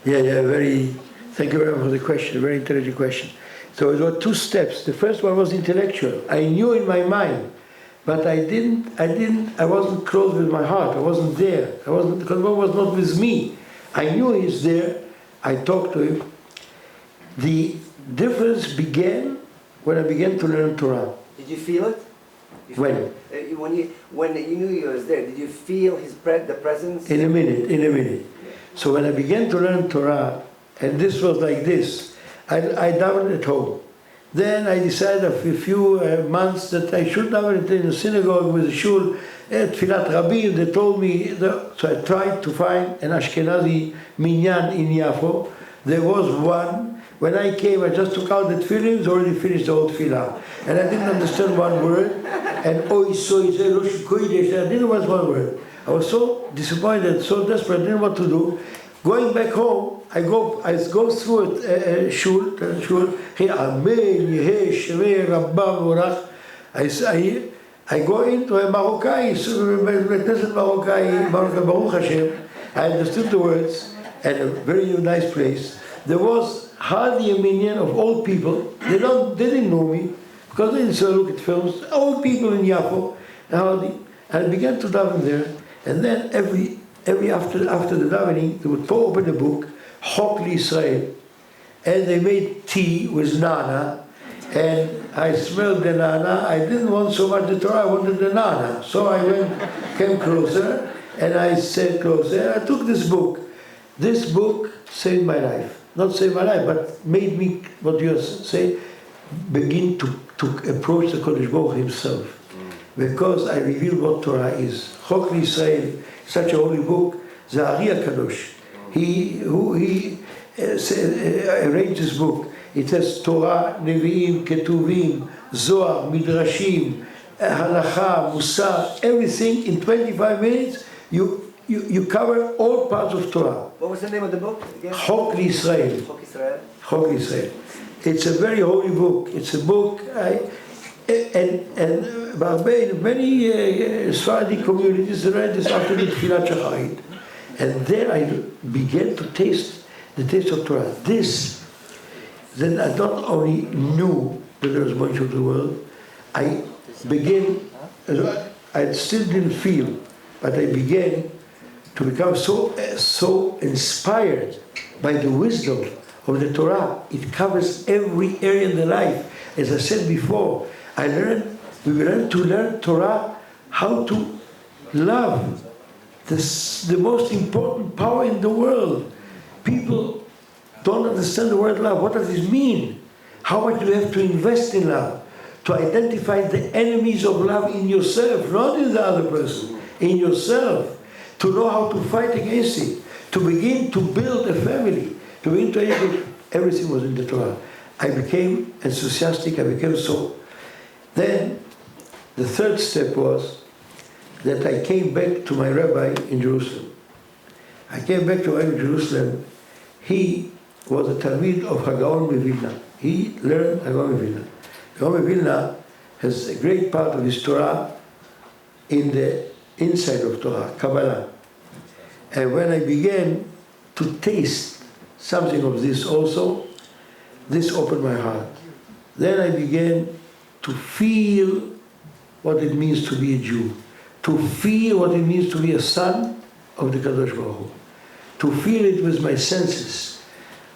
Yeah, very. Thank you very much for the question. Very intelligent question. So it were 2 steps. The first one was intellectual. I knew in my mind. But I wasn't close with my heart. I wasn't there. Because God was not with me. I knew He's there. I talked to Him. The difference began when I began to learn Torah.
Did you feel it? When you knew He was there, did you feel the presence? In a
minute. So when I began to learn Torah, and this was like this, I davened at home. Then I decided after a few months that I should daven in a synagogue with a shul, Tfilat Rabbi. They told me, so I tried to find an Ashkenazi minyan in Yafo. There was one. When I came, I just took out the tefillin, already finished the whole tefillah. And I didn't understand one word. And I didn't know one word. I was so disappointed, so desperate, I didn't know what to do. Going back home, I go through a shul. I go into a Maroccai, Baruch Hashem. I understood the words, and a very nice place. There was hardly a minyan of old people. They didn't know me, because they didn't look at films. Old people in Yafo. And I began to daven there, and then every after the davening, they would pour open a book, Chok L'Israel, and they made tea with nana, and I smelled the nana. I didn't want so much the Torah, I wanted the nana. So I came closer, and I said closer, I took this book. This book saved my life. Not saved my life, but made me, what you say, begin to approach the Kodesh Baruch Himself. Because I revealed what Torah is. Chok L'Israel, such a holy book, the Ari HaKadosh. He arranged this book. It has Torah, Nevi'im, Ketuvim, Zohar, Midrashim, Halacha, Musar, everything in 25 minutes. You cover all parts of Torah.
What was the name of the book again?
Chok L'Israel.
Chok Israel.
Chok L'Israel. It's a very holy book. It's a book, and many Sephardi communities read this after the Tfilat Shacharit. And there I began to taste the taste of Torah. Then I not only knew the responsibility of the world, I began, I still didn't feel, but I began to become so inspired by the wisdom of the Torah. It covers every area in the life. As I said before, we learned to learn Torah, how to love. The most important power in the world. People don't understand the word love. What does it mean? How much do you have to invest in love? To identify the enemies of love in yourself, not in the other person, in yourself. To know how to fight against it. To begin to build a family. To begin to educate. Everything was in the Torah. I became enthusiastic, I became so. Then, the third step was that I came back to my rabbi in Jerusalem. I came back to my rabbi in Jerusalem. He was a Talmid of Hagaon Mevilna. He learned Hagaon Mevilna. Hagaon Mevilna has a great part of his Torah in the inside of Torah, Kabbalah. And when I began to taste something of this also, this opened my heart. Then I began to feel what it means to be a Jew, to feel what it means to be a son of the Kadosh Baruch Hu, to feel it with my senses.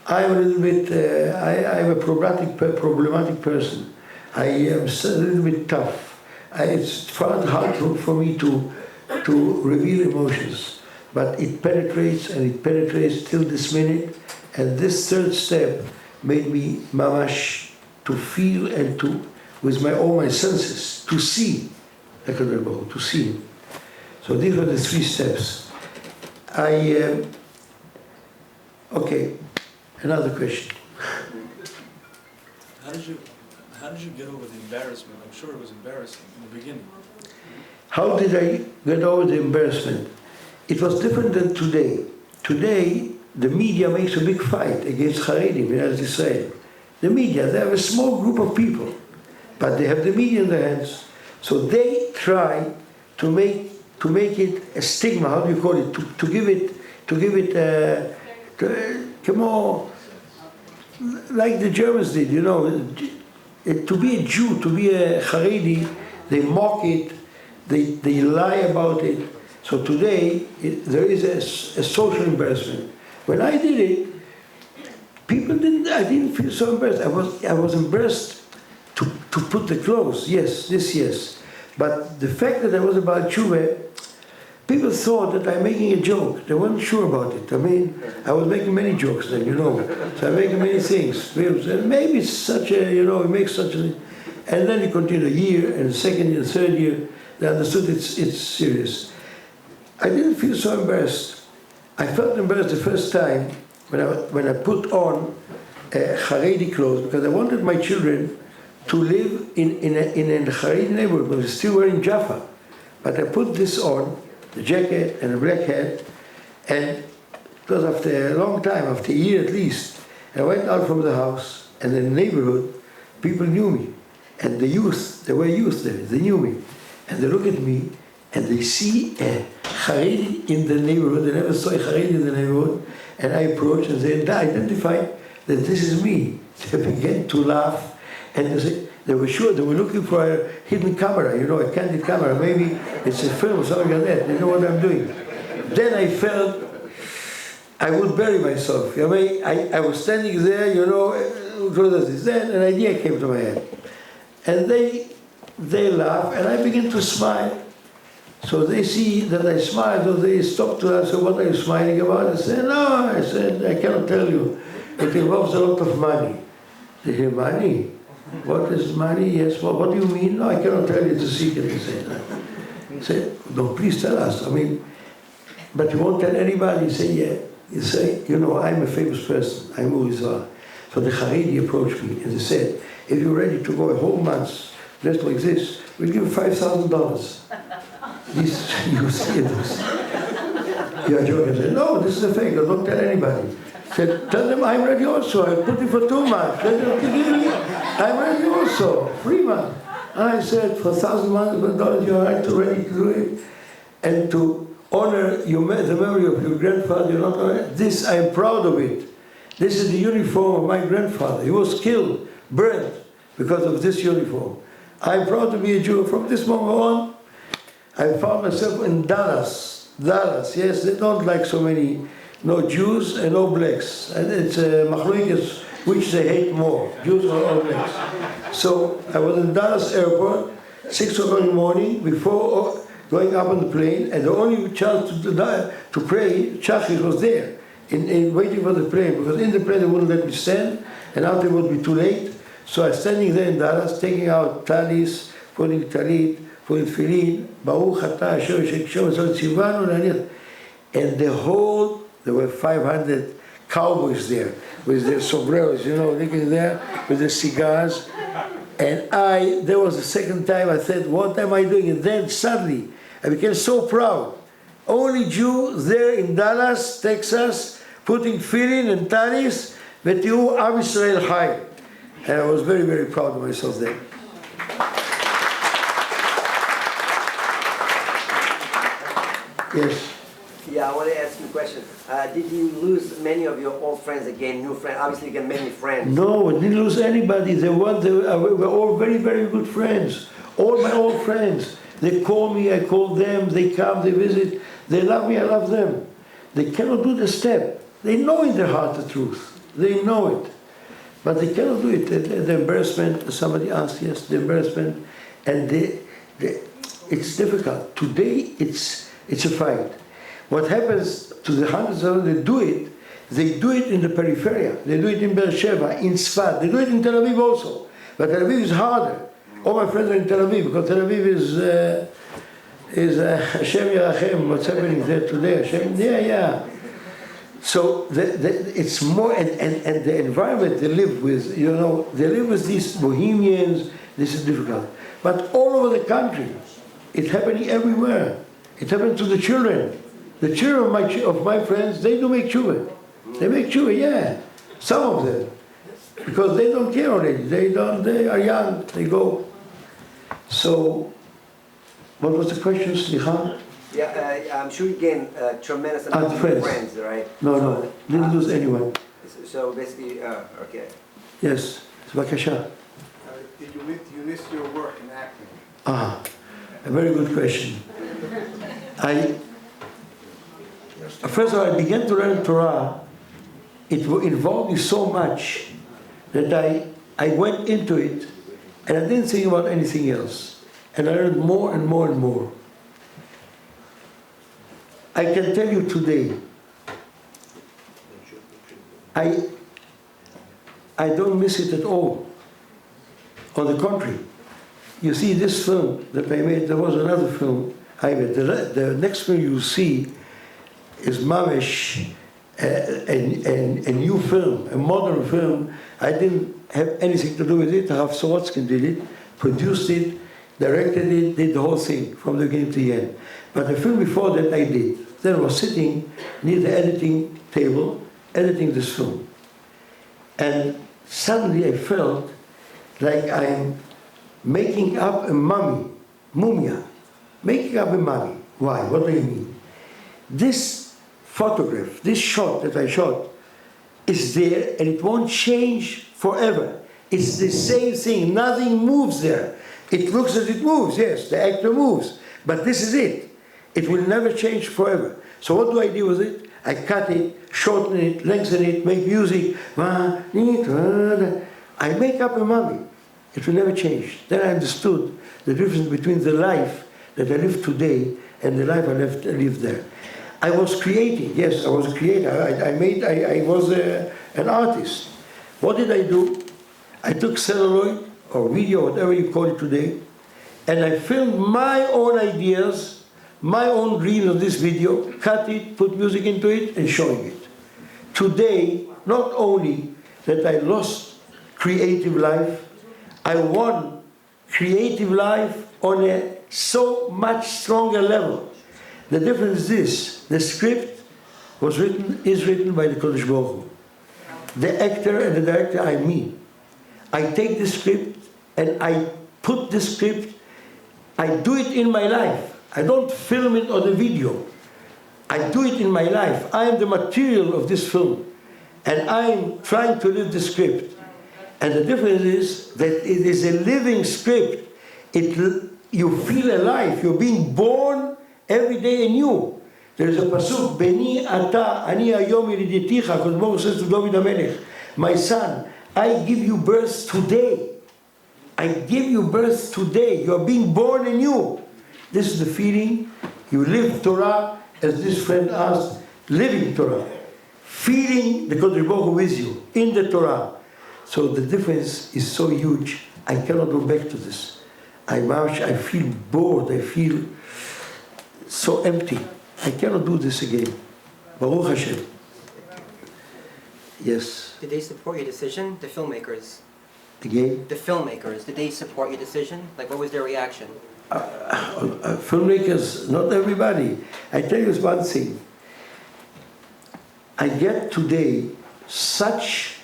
I'm a little bit, I'm a problematic person. I am a little bit tough. It's hard for me to reveal emotions, but it penetrates and it penetrates till this minute. And this third step made me mamash to feel and to, with all my senses, to see the Kadosh Baruch Hu, to see him. So these were the three steps. Okay, another question.
How did you get over the embarrassment? I'm sure it was embarrassing in the beginning.
How did I get over the embarrassment? It was different than today. Today, the media makes a big fight against Haredim in Eretz Israel. The media, they have a small group of people, but they have the media in their hands. So they try to make it a stigma. How do you call it? To give it come on, like the Germans did. You know, to be a Jew, to be a Haredi, they mock it, they lie about it. So today there is a social embarrassment. When I did it, I didn't feel so embarrassed. I was embarrassed to put the clothes. Yes. But the fact that I was about tshuva, people thought that I'm making a joke. They weren't sure about it. I mean, I was making many jokes then, you know. So I'm making many things. And maybe it's such a, you know, it makes such a... And then you continue a year, and the second year, third year, they understood it's serious. I didn't feel so embarrassed. I felt embarrassed the first time when I put on Haredi clothes, because I wanted my children to live in a Haredi neighborhood, but we still were in Jaffa. But I put this on, the jacket and a black hat, and it was after a long time, after a year at least. I went out from the house, and in the neighborhood, people knew me. And the youth, there were youth there, they knew me. And they look at me, and they see a Haredi in the neighborhood. They never saw a Haredi in the neighborhood. And I approached, and they identified that this is me. They began to laugh, and they were sure, they were looking for a hidden camera, you know, a candid camera. Maybe it's a film or something like that. They know what I'm doing. Then I felt I would bury myself. I mean, I was standing there, you know, then an idea came to my head. And they laugh, and I begin to smile. So they see that I smile, so they stop to ask, what are you smiling about? I said, no, I cannot tell you. It involves a lot of money. They say, money? What is money? Yes, well, what do you mean? No, I cannot tell you, it's a secret. They say that. I said, no, please tell us. I mean, but you won't tell anybody? You say, yeah. You say, you know, I'm a famous person. I'm Uri Zohar. So the Haredi approached me and they said, if you're ready to go a whole month dressed like this, we'll give you $5,000. This, you see this. You're joking. I said, no, this is a fake. Don't tell anybody. I said, tell them I'm ready also. I put it for 2 months. I'm ready also. 3 months. And I said, for $1,000 you're ready to do it. And to honor the memory of your grandfather, you're not honoring. This, I'm proud of it. This is the uniform of my grandfather. He was killed, burned, because of this uniform. I'm proud to be a Jew. From this moment on, I found myself in Dallas. Dallas, yes, they don't like so many, no Jews and no blacks. And it's Machloekes, which they hate more, Jews or all blacks. So I was in Dallas airport, 6 o'clock in the morning, before going up on the plane, and the only chance to pray, Chazaq was there, in waiting for the plane, because in the plane they wouldn't let me stand, and out it would be too late. So I was standing there in Dallas, taking out talis, putting talit, putting tefillin, Baruch Atah Asher Shekshom Tzivanu Naniach, and the whole, there were 500 cowboys there, with their sombreros, you know, looking there, with their cigars. And there was the second time I said, what am I doing? And then suddenly, I became so proud. Only Jew there in Dallas, Texas, putting tefillin and talis, v'tiru Am Yisrael Chai. And I was very, very proud of myself there. Yes.
Yeah, I want to ask you a question. Did you lose many of your old friends again, new friends? Obviously, you get many friends.
No, I didn't lose anybody. They were all very, very good friends. All my old friends. They call me, I call them, they come, they visit. They love me, I love them. They cannot do the step. They know in their heart the truth. They know it. But they cannot do it. The embarrassment, somebody asked, yes, the embarrassment. And it's difficult. Today, it's a fight. What happens to the hundreds of them, they do it in the periphery. They do it in Beersheba, in Sfat. They do it in Tel Aviv also. But Tel Aviv is harder. All my friends are in Tel Aviv, because Tel Aviv is Hashem Yerachem, what's happening there today. Hashem, yeah. So it's more, and the environment they live with, you know, they live with these Bohemians, this is difficult. But all over the country, it's happening everywhere. It happens to the children. The children of my friends, they do make tshuva. They make tshuva, yeah. Some of them. Because they don't care already. They are young, they go. So, what was the question, Slicha?
Yeah, I'm sure you gained a tremendous amount of friends, right?
No, didn't lose anyone.
So basically, okay.
Yes, Bakasha.
Did you miss your work in acting?
A very good question. First of all, I began to learn Torah. It involved me so much that I went into it and I didn't think about anything else. And I learned more and more and more. I can tell you today, I don't miss it at all. On the contrary, you see this film that I made, there was another film I made. The next film you see is Mamesh, a new film, a modern film. I didn't have anything to do with it. Rav Sorotsky did it, produced it, directed it, did the whole thing from the beginning to the end. But the film before that I did. Then I was sitting near the editing table, editing this film. And suddenly I felt like I'm making up a mumia, making up a mummy. Why? What do you mean? This photograph, this shot that I shot, is there and it won't change forever. It's the same thing, nothing moves there. It looks as it moves, yes, the actor moves, but this is it. It will never change forever. So what do I do with it? I cut it, shorten it, lengthen it, make music. I make up a mummy. It will never change. Then I understood the difference between the life that I live today and the life I lived there. I was creating, yes, I was a creator. I was an artist. What did I do? I took celluloid or video, whatever you call it today, and I filmed my own ideas, my own dreams of this video, cut it, put music into it, and showing it. Today, not only that I lost creative life, I won creative life on a so much stronger level. The difference is this: the script is written by the Kodesh Baruch Hu. The actor and the director are me. I take the script and I put the script, I do it in my life. I don't film it on the video. I do it in my life. I am the material of this film. And I am trying to live the script. And the difference is that it is a living script. You feel alive. You're being born every day anew. There is a pasuk, Beni ata ani hayom yelideticha. Because Moses says to David HaMelech, my son, I give you birth today. I give you birth today. You are being born anew. This is the feeling. You live Torah, as this friend asked, living Torah. Feeling the Kodesh Baruch Hu with you, in the Torah. So the difference is so huge, I cannot go back to this. I feel bored, I feel so empty. I cannot do this again. Baruch Hashem. Yes.
Did they support your decision, the filmmakers?
Again?
The filmmakers, did they support your decision? Like, what was their reaction?
Filmmakers, not everybody. I tell you one thing. I get today such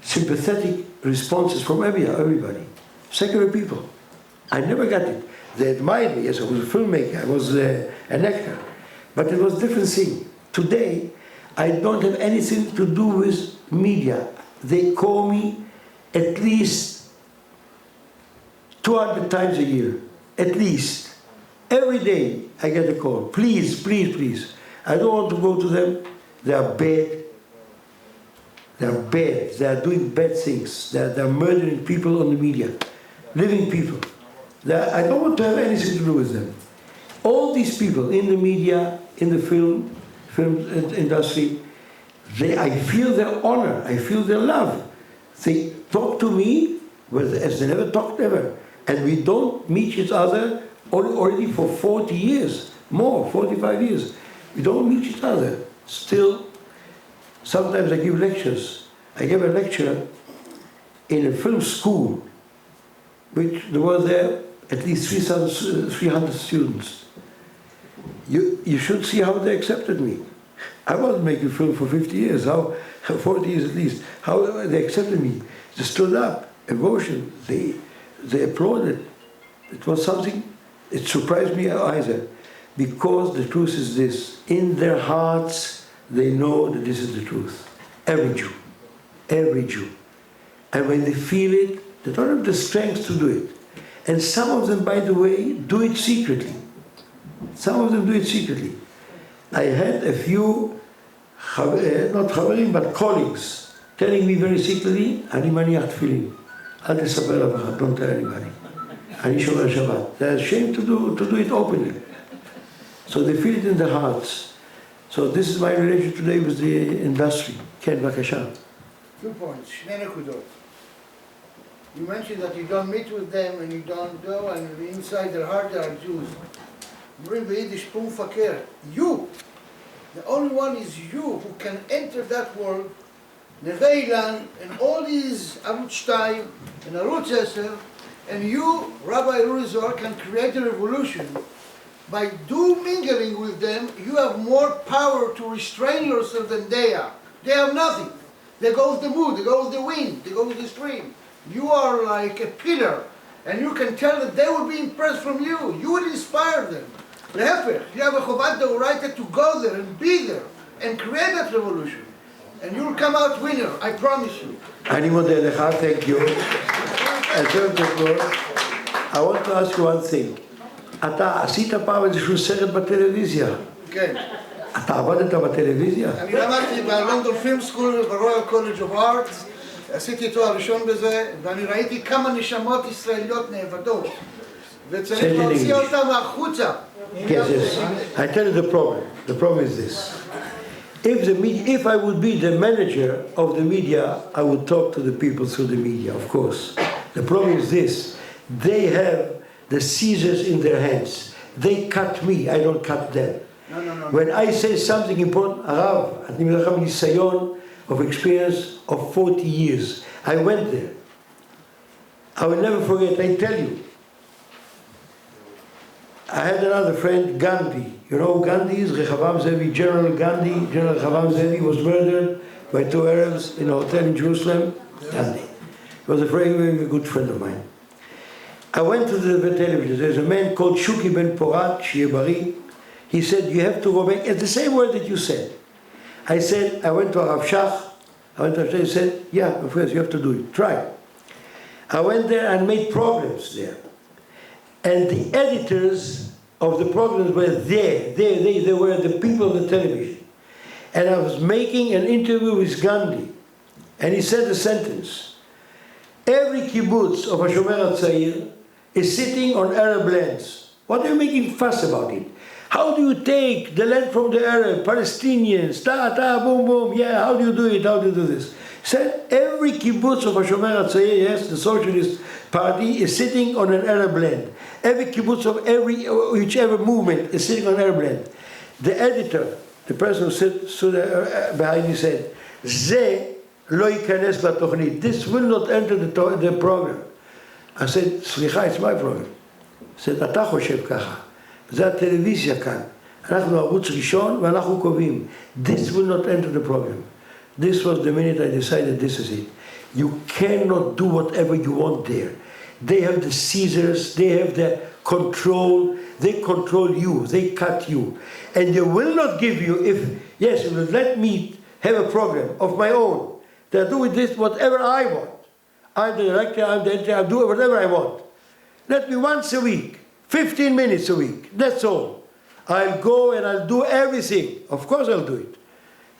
sympathetic responses from everybody. Secular people. I never got it. They admired me. Yes, I was a filmmaker. I was an actor. But it was a different thing. Today, I don't have anything to do with media. They call me at least 200 times a year. At least. Every day I get a call. Please, please, please. I don't want to go to them. They are bad. They are bad. They are doing bad things. They are murdering people on the media. Living people. I don't want to have anything to do with them. All these people in the media, in the film industry, I feel their honor. I feel their love. They talk to me as they never talked ever. And we don't meet each other already for 40 years. More, 45 years. We don't meet each other. Still, sometimes I give lectures. I gave a lecture in a film school, which there were there at least 300 students. You should see how they accepted me. I wasn't making film for 50 years, 40 years at least. How they accepted me. They stood up, emotion. They applauded. It was something, it surprised me either. Because the truth is this, in their hearts, they know that this is the truth. Every Jew. Every Jew. And when they feel it, they don't have the strength to do it. And some of them, by the way, do it secretly. Some of them do it secretly. I had a few, not chaverim, but colleagues, telling me very secretly, אני מניח תפילין. אל תספר לאף אחד, don't tell anybody. אני שומר שבת. They're ashamed to do it openly. So they feel it in their hearts. So this is my relation today with the industry. כן, בבקשה.
2 points, שני נקודות. You mentioned that you don't meet with them and you don't go, and inside their heart they are Jews. Bring the Yiddish Pum Fakir. You, the only one is you who can enter that world, Neve Ilan, and all these Arutz 2 and Arutz 10, and you, Rabbi Uri Zohar, can create a revolution. By mingling with them, you have more power to restrain yourself than they are. They have nothing. They go with the mood, they go with the wind, they go with the stream. You are like a pillar, and you can tell that they will be impressed from you. You will inspire them. Lefer, you have a chovat deoraita to go there and be there and create that revolution. And you will come out winner, I promise you.
אני מודה לך, thank you. I want to ask you one thing. אתה עשית פעם איזשהו סרט בטלוויזיה.
כן.
אתה עבדת בטלוויזיה?
אני למדתי בלונדון פילם סקול ברויאל קולג' אוף ארטס, עשיתי תואר ראשון בזה, ואני ראיתי כמה נשמות ישראליות נאבדות. וצריך להוציא אותם החוצה.
Yes. I tell you the problem. The problem is this. If I would be the manager of the media, I would talk to the people through the media, of course. The problem is this. They have the scissors in their hands. They cut me, I don't cut them.
No.
When I say something important, Arav, אני מדבר לך מניסיון of experience of 40 years. I went there. I will never forget, I tell you. I had another friend, Gandhi. You know who Gandhi is? Rehavam Zevi, General Gandhi. General Rehavam Zevi was murdered by 2 Arabs in a hotel in Jerusalem. Gandhi. He was a very, very good friend of mine. I went to the television. There's a man called Shuki Ben Porat, Shieh Bari. He said, you have to go back. It's the same word that you said. I said, I went to Rav Shach, I went upstairs and said, yeah, of course, you have to do it. Try. I went there and made programs there. And the editors of the programs were there. They were the people of the television. And I was making an interview with Gandhi. And he said the sentence, every kibbutz of HaShomer HaTzair is sitting on Arab lands. What are you making fuss about it? How do you take the land from the Arab, Palestinians, boom, boom, yeah, how do you do it, how do you do this? He said, every kibbutz of HaShomer HaTzair, yes, the Socialist Party, is sitting on an Arab land. Every kibbutz of whichever movement is sitting on Arab land. The editor, the person who stood behind me said, Ze lo yikanes latochnit. This will not enter the program. I said, סליחה, it's my program. I said, אתה חושב ככה. זה הטלוויזיה כאן. אנחנו ערוץ ראשון ואנחנו קובעים. This will not enter the program. This was the minute I decided this is it. You cannot do whatever you want there. They have the Caesars, they have the control, they control you, they cut you. And they will not give you, if, yes, you will let me have a program of my own. They'll do with this whatever I want. I'm the director, I'm the editor, I'll do whatever I want. Let me once a week, 15 minutes a week, that's all. I'll go and I'll do everything. Of course I'll do it.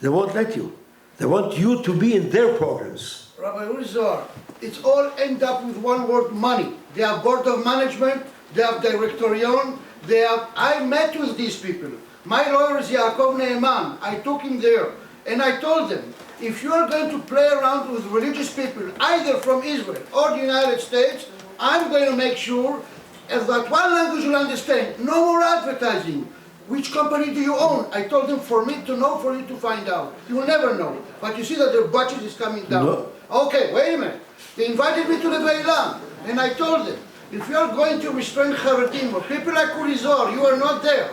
They won't let you. They want you to be in their programs.
Rabbi Uri Zohar, it's all end up with one word, money. They have board of management, they have directorion, they have... I met with these people. My lawyer is Yaakov Ne'eman. I took him there and I told them, if you are going to play around with religious people, either from Israel or the United States, I'm going to make sure that one language you'll understand. No more advertising. Which company do you own? I told them for me to know, for you to find out. You will never know. But you see that their budget is coming down.
No.
Okay, wait a minute. They invited me to the Beilam, and I told them, if you are going to restrain Haredim or people like Uri Zohar, you are not there.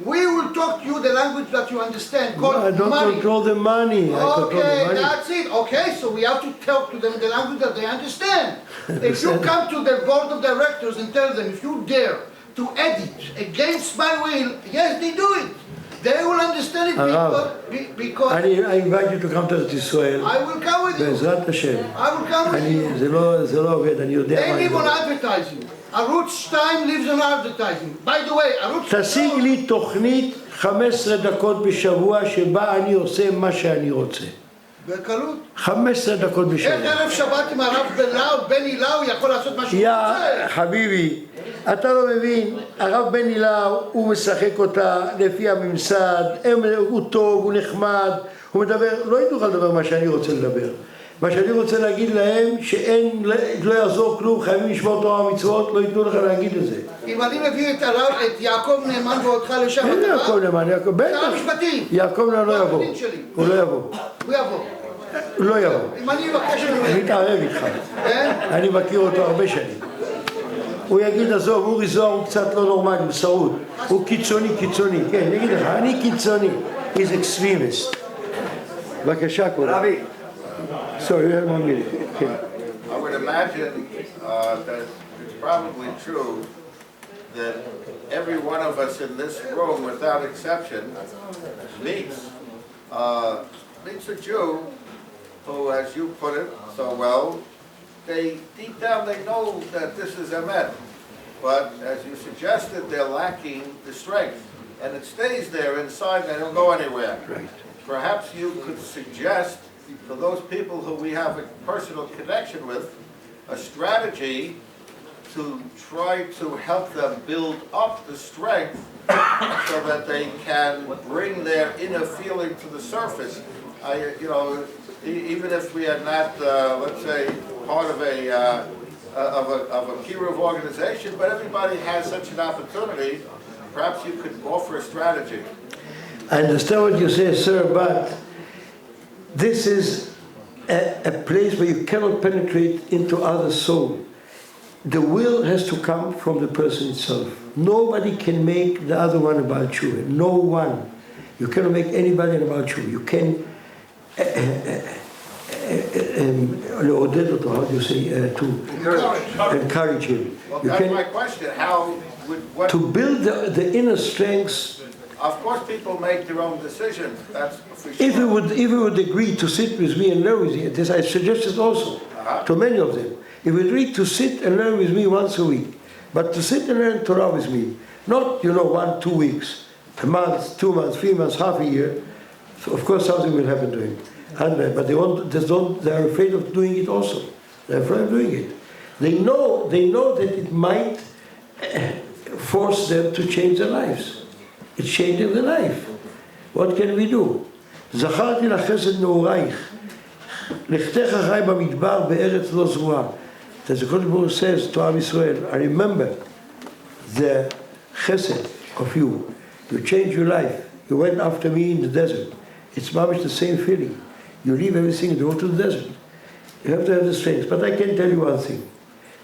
We will talk to you the language that you understand, called
I don't
money.
control the money. I control the
Okay,
money.
that's it. Okay, so we have to talk to them the language that they understand. If you come to the board of directors and tell them, if you dare to edit against my will, yes, they do it. They will understand it because
I invite you to come to Israel.
I will come with you.
בעזרת השם.
I will come with you.
זה לא עובד, אני יודע
They
מה אני
live on
אומר.
advertising. ערוץ 2 lives on advertising. By the way, ערוץ 2...
תשיג לי תוכנית 15 דקות בשבוע שבה אני עושה מה שאני רוצה.
בקלות.
15 דקות בשבוע.
איך ערב שבת עם הרב בני לאו יכול לעשות מה שהוא רוצה?
חביבי, אתה לא מבין, הרב בני לאו הוא משחק אותה לפי הממסד, הוא טוב, הוא נחמד, הוא מדבר, לא ידעו לך לדבר מה שאני רוצה לדבר. מה שאני רוצה להגיד להם שאין, לא יעזור כלום, חייבים לשמור תורה ומצוות, לא ייתנו לך להגיד את זה.
אם אני מביא את יעקב נאמן ואותך לשם,
אין יעקב נאמן, בטח.
שר המשפטים.
יעקב נאמן לא יבוא. הוא לא יבוא.
הוא יבוא.
הוא לא יבוא.
אם אני אבקש ממנו.
אני מתערב איתך. אני מכיר אותו הרבה שנים. הוא יגיד, עזוב, אורי זוהר הוא קצת לא נורמלי, הוא שרוד. הוא קיצוני, כן, אני אגיד לך, אני קיצוני. He's extremist. בבקשה, כולם.
רבי.
Sorry, you have 1 minute. Okay.
I would imagine that it's probably true that every one of us in this room, without exception, meets a Jew who, as you put it so well, they deep down they know that this is emet, but as you suggested, they're lacking the strength, and it stays there inside. They don't go anywhere.
Right.
Perhaps you could suggest for those people who we have a personal connection with, a strategy to try to help them build up the strength so that they can bring their inner feeling to the surface. Even if we are not, let's say, part of a Meirov organization, but everybody has such an opportunity, perhaps you could offer a strategy.
I understand what you say, sir, but this is a place where you cannot penetrate into other soul. The will has to come from the person itself. Nobody can make the other one about you. No one. You cannot make anybody about you. You can לעודד אותו, how do you say, to encourage him.
Well, that's my question. How would what
to build the inner strength
Of course, people make their own decisions, that's for sure.
If you would agree to sit with me and learn with me, this I suggested also to many of them. If you agree to sit and learn with me once a week, but to sit and learn Torah with me, not 1, 2 weeks, a month, 2 months, 3 months, half a year, so of course something will happen to him. But they are afraid of doing it also. They're afraid of doing it. They know that it might force them to change their lives. It's changing their life. What can we do? זכרתי לך חסד נעורייך, לכתך אחרי במדבר בארץ לא זרועה. The Kodesh Baruch Hu says to Am Yisrael, I remember the chesed of you. You changed your life. You went after me in the desert. It's mamish the same feeling. You leave everything and go to the desert. You have to have the strength. But I can tell you one thing.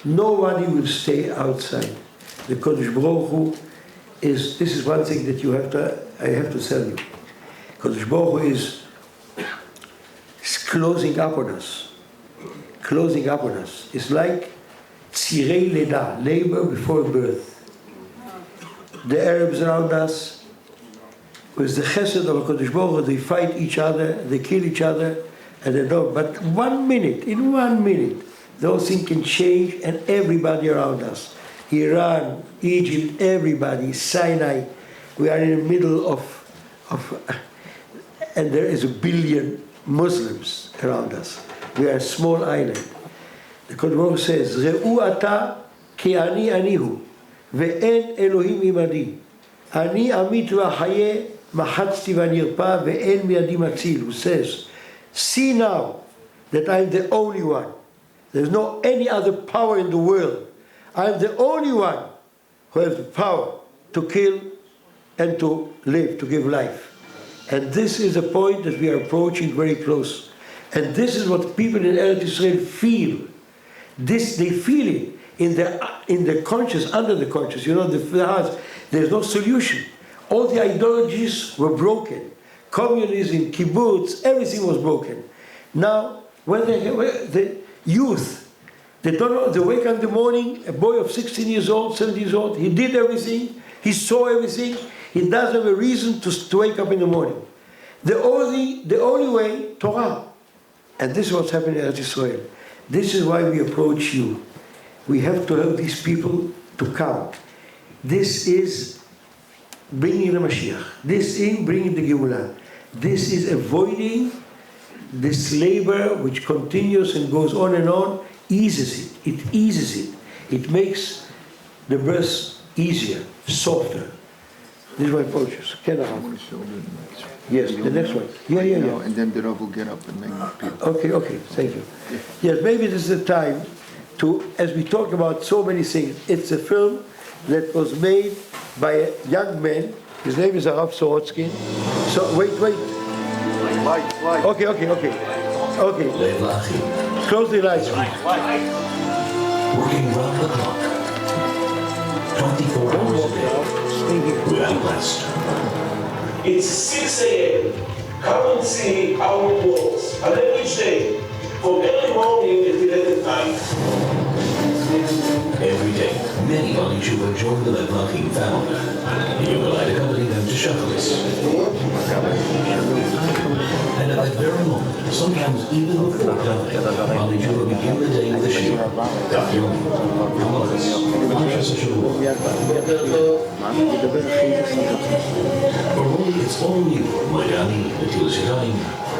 Nobody will stay outside. The Kodesh Baruch Hu this is one thing that I have to tell you. Kodesh Baruch Hu is closing up on us. Closing up on us. It's like tzirei leda, labor before birth. The Arabs around us, with the chesed of Kodesh Baruch Hu, they fight each other, they kill each other, and they don't. But in 1 minute, the whole thing can change, and everybody around us, Iran, Egypt, everybody, Sinai, we are in the middle of and there is 1 billion Muslims around us. We are a small island. The Kodesh Baruch Hu says, Re'u ata ki ani anihu, ve'en Elohim imadi. Ani amit v'achayeh, machatzti v'nirpa, ve'en miadi matzil. Who says, see now that I'm the only one. There's no any other power in the world. I'm the only one who has the power to kill and to live, to give life. And this is a point that we are approaching very close. And this is what people in Eretz Israel feel. They feel it in the conscious, under the conscious. The heart. There's no solution. All the ideologies were broken. Communism, kibbutz, everything was broken. Now, when the youth, they don't know, they wake up in the morning, a boy of 16 years old, 17 years old, he did everything, he saw everything, he doesn't have a reason to wake up in the morning. The only way, Torah. And this is what's happening in Eretz Israel. This is why we approach you. We have to help these people to come. This is bringing the Mashiach. This is bringing the Geulah. This is avoiding this labor which continues and goes on and on, eases it. It eases it. It makes the birth easier, softer. This is my approach. Yes, the next one. Yeah.
And then the Rav will get up and make people.
Okay, thank you. Yes, maybe this is the time to, as we talk about so many things, it's a film that was made by a young man. His name is Arav Sorotskin. So, wait.
Light.
Okay.
Lev L'Achim.
Close the lights, please.
Working round the clock. 24 hours a day. Without rest.
It's 6 a.m. Come and see our walls on every day, from early morning until late at night.
Every day, many Bali Tshuva join the Lev L'Achim family. You will accompany them to Shacharis. And at that very moment, sometimes even before davening, Bali Tshuva begin the day with the Shir. Dafyomi, Hamalas, Mashas HaShavua. Normally, it's all new. Mayani, Natil Shadayim,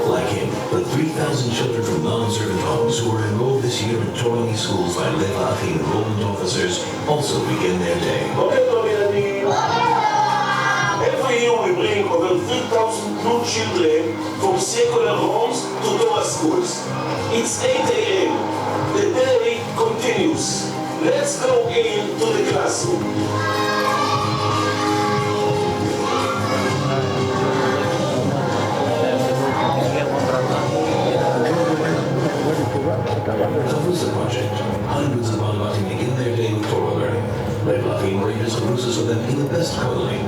like him, but 3,000 children from non-observant homes who are enrolled this year in Torah schools by Lev L'Achim enrollment officers also begin their day.
Every year we bring over 3,000 new children from secular homes to Torah schools. It's 8 a.m. The day continues. Let's go into the classroom.
Chavrusa project. Hundreds of Balavatim begin their day with Torah learning. Lev L'Achim arranges Chavrusas for them in the best colony.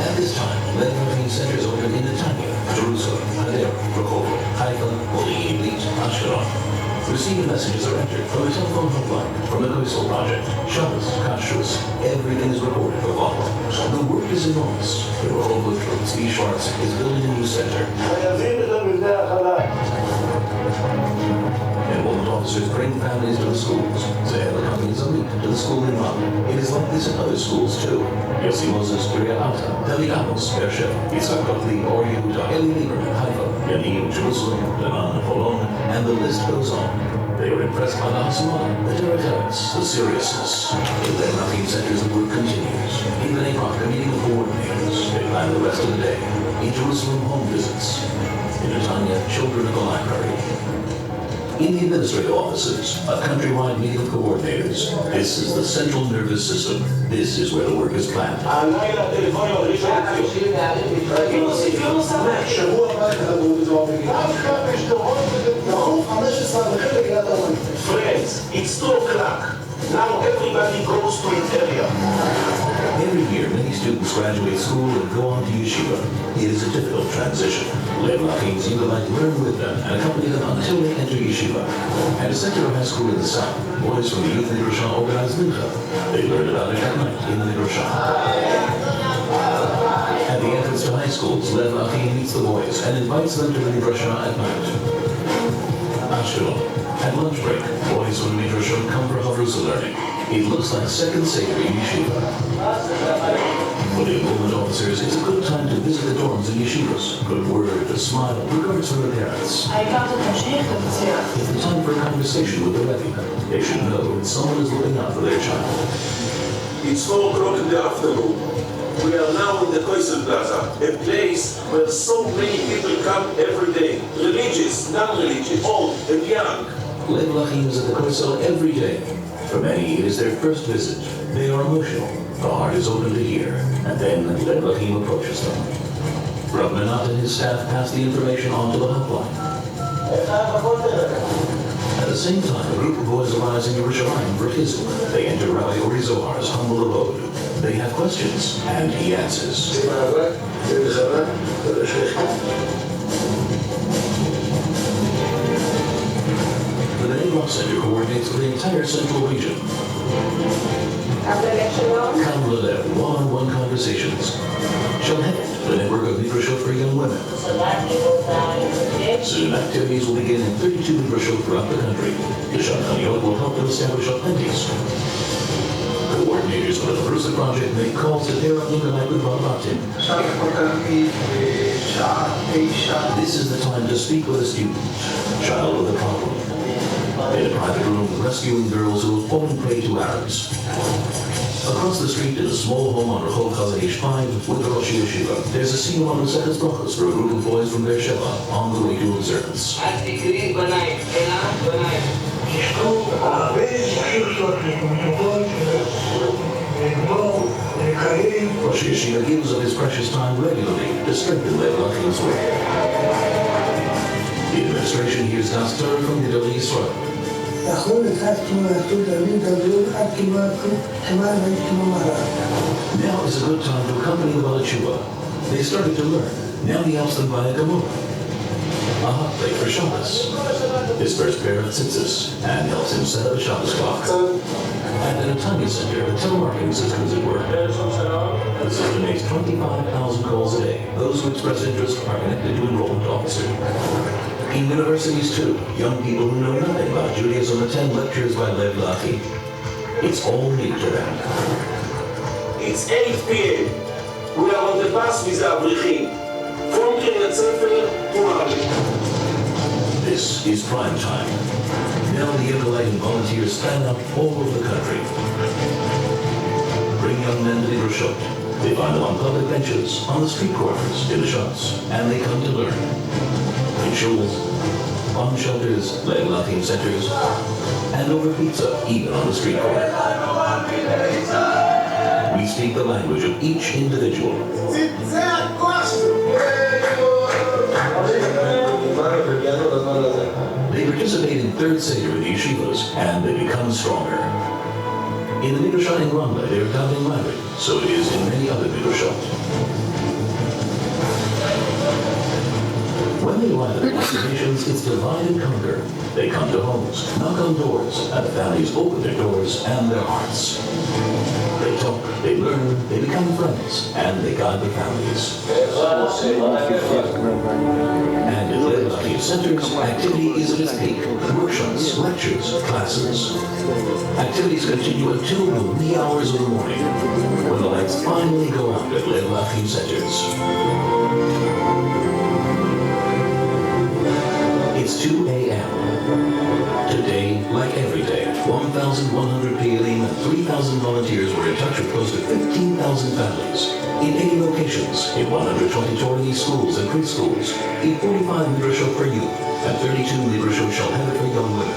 At this time, Lev L'Achim centers open in Netanya, Jerusalem, Hadera, Rehovot, Haifa, Modi'in, Ashkelon. Received messages are entered from a telephone hotline from the Koisel Project. Shabbos, Kashrus, everything is recorded for follow. The work is enormous. The Royal Woodrow, Zvi Schwartz, is building a new center. Enrollment officers bring families to the schools. Zeher accompanies a meet to the school in Raleigh. It is like this in other schools too. Yossi Moses, Kiryat Ata, Teli Amos, Beersheba, Yitzhak Berkeley, Or Yehuda, Eli Lieberman, Haifa, Yaniv, Jerusalem, Lebanon, Holon, and the list goes on. They are impressed by the Hasmah, the Teretz, the seriousness. In their L'Achim centers, the work continues. Even a Rock, meeting the coordinators. They plan the rest of the day. In Jerusalem, home visits. In Netanya, children at the library. In the administrative offices, a countrywide meeting of coordinators. This is the central nervous system. This is where the work is planned.
Friends, it's 2 o'clock. Now everybody goes to its area.
Every year, many students graduate school and go on to yeshiva. It is a difficult transition. Lev L'Achim's Yiddish learn with them and accompany them until they enter yeshiva. At a secular high school in the south, boys from the youth Midrashah organize mincha. They learn about it at night in the Midrashah. At the entrance to high schools, Lev L'Achim meets the boys and invites them to the Midrashah at night. Ashkelon. At lunch break, boys from the Midrashah come for Havrusa learning. It looks like second Seder in yeshiva. For the enrollment officers, it's a good time to visit the dorms in yeshivas. Good word, a smile, regards from the parents. It's the time for a conversation with the Rebbe. They should know that someone is looking out for their child.
It's 4 o'clock in the afternoon. We are now in the Koisel Plaza, a place where so many people come every day. Religious, non-religious, old and young.
Lev L'Achim is at the Koisel every day. For many, it is their first visit. They are emotional. The heart is open to hear. And then Lev L'Achim approaches them. Rav Menat and his staff pass the information on to the hotline. At the same time, a group of boys arrives in Yerushalayim for Chizuk. They enter Rabbi Uri Zohar's humble abode. They have questions, and he answers. The Meirov Center coordinates for the entire central region. Come Lev, one-on-one conversations. Shalhet, the network of Midrashot for young women. Soon activities will begin in 32 Midrashot throughout the country. The Shadchaniyot will help to establish aplenties. Coordinators for the Havrusa project make calls to tear up Nukanai with Balabatim. This is the time to speak with a student, child with a problem. In a private room, rescuing girls who have fallen prey to Arabs. Across the street in a small home on Rehov Chazaq 5 with the Rosh Yeshiva, there's a scene on Maseches Brachos for a group of boys from Beersheba on the way to observance. Rosh Yeshiva gives of his precious time regularly to strengthen Lev L'Achim's work. The administration hears Das Torah from Gedolei Yisrael. Now is a good time to accompany the Balachua. They started to learn. Now he helps them buy a Gemara. A hot plate for Shabbos. His first pair of tzitzis, and helps him set up a Shabbos clock. And at a Tanya Center, the telemarketing system is at work. The system makes 25,000 calls a day. Those who express interest are connected to enrollment officers. In universities too, young people who know nothing about Judaism attend lectures by Lev L'Achim. It's all new to them.
It's 8 p.m. We are on the bus with the Abrichim. From Kiryat Sefer to Raleigh.
This is prime time. Now the Yerushalayim volunteers stand up all over the country. Bring young men to the Midrashot. They find them on public benches, on the street corners, in the shops, and they come to learn. In shuls, bomb shelters, Lev L'Achim centers, and over pizza, even on the street corner. We speak the language of each individual. They participate in third Seder in the yeshivas, and they become stronger. In the Midrashah in Ramla, they are counting language, so it is in many other Midrashot. When they land at destinations, it's divide and conquer. They come to homes, knock on doors, and the families open their doors and their hearts. They talk, they learn, they become friends, and they guide their families. And in Lev L'Achim centers, activity is at its peak. Workshops, lectures, classes. Activities continue until the wee hours of the morning, when the lights finally go out at Lev L'Achim centers. It's 2 a.m. Today, like every day, 1,100 PLM and 3,000 volunteers were in touch with close to 15,000 families in 80 locations, in 120 Torah schools and preschools, in 45 Midrashot for youth, and 32 Midrashot Shalhevet for young women,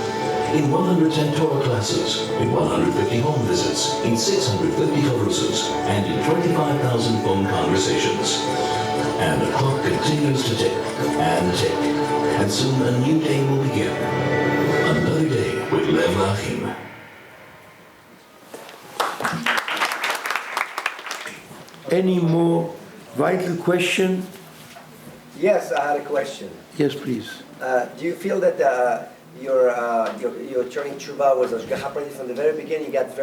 in 110 Torah classes, in 150 home visits, in 650 chavrusas, and in 25,000 phone conversations. And the clock continues to tick and tick. And soon a new day will begin. Another day with Lev L'Achim.
Any more vital question?
Yes, I had a question.
Yes, please.
Do you feel that your turning tshuva was Ashgacha Pratית from the very beginning? You got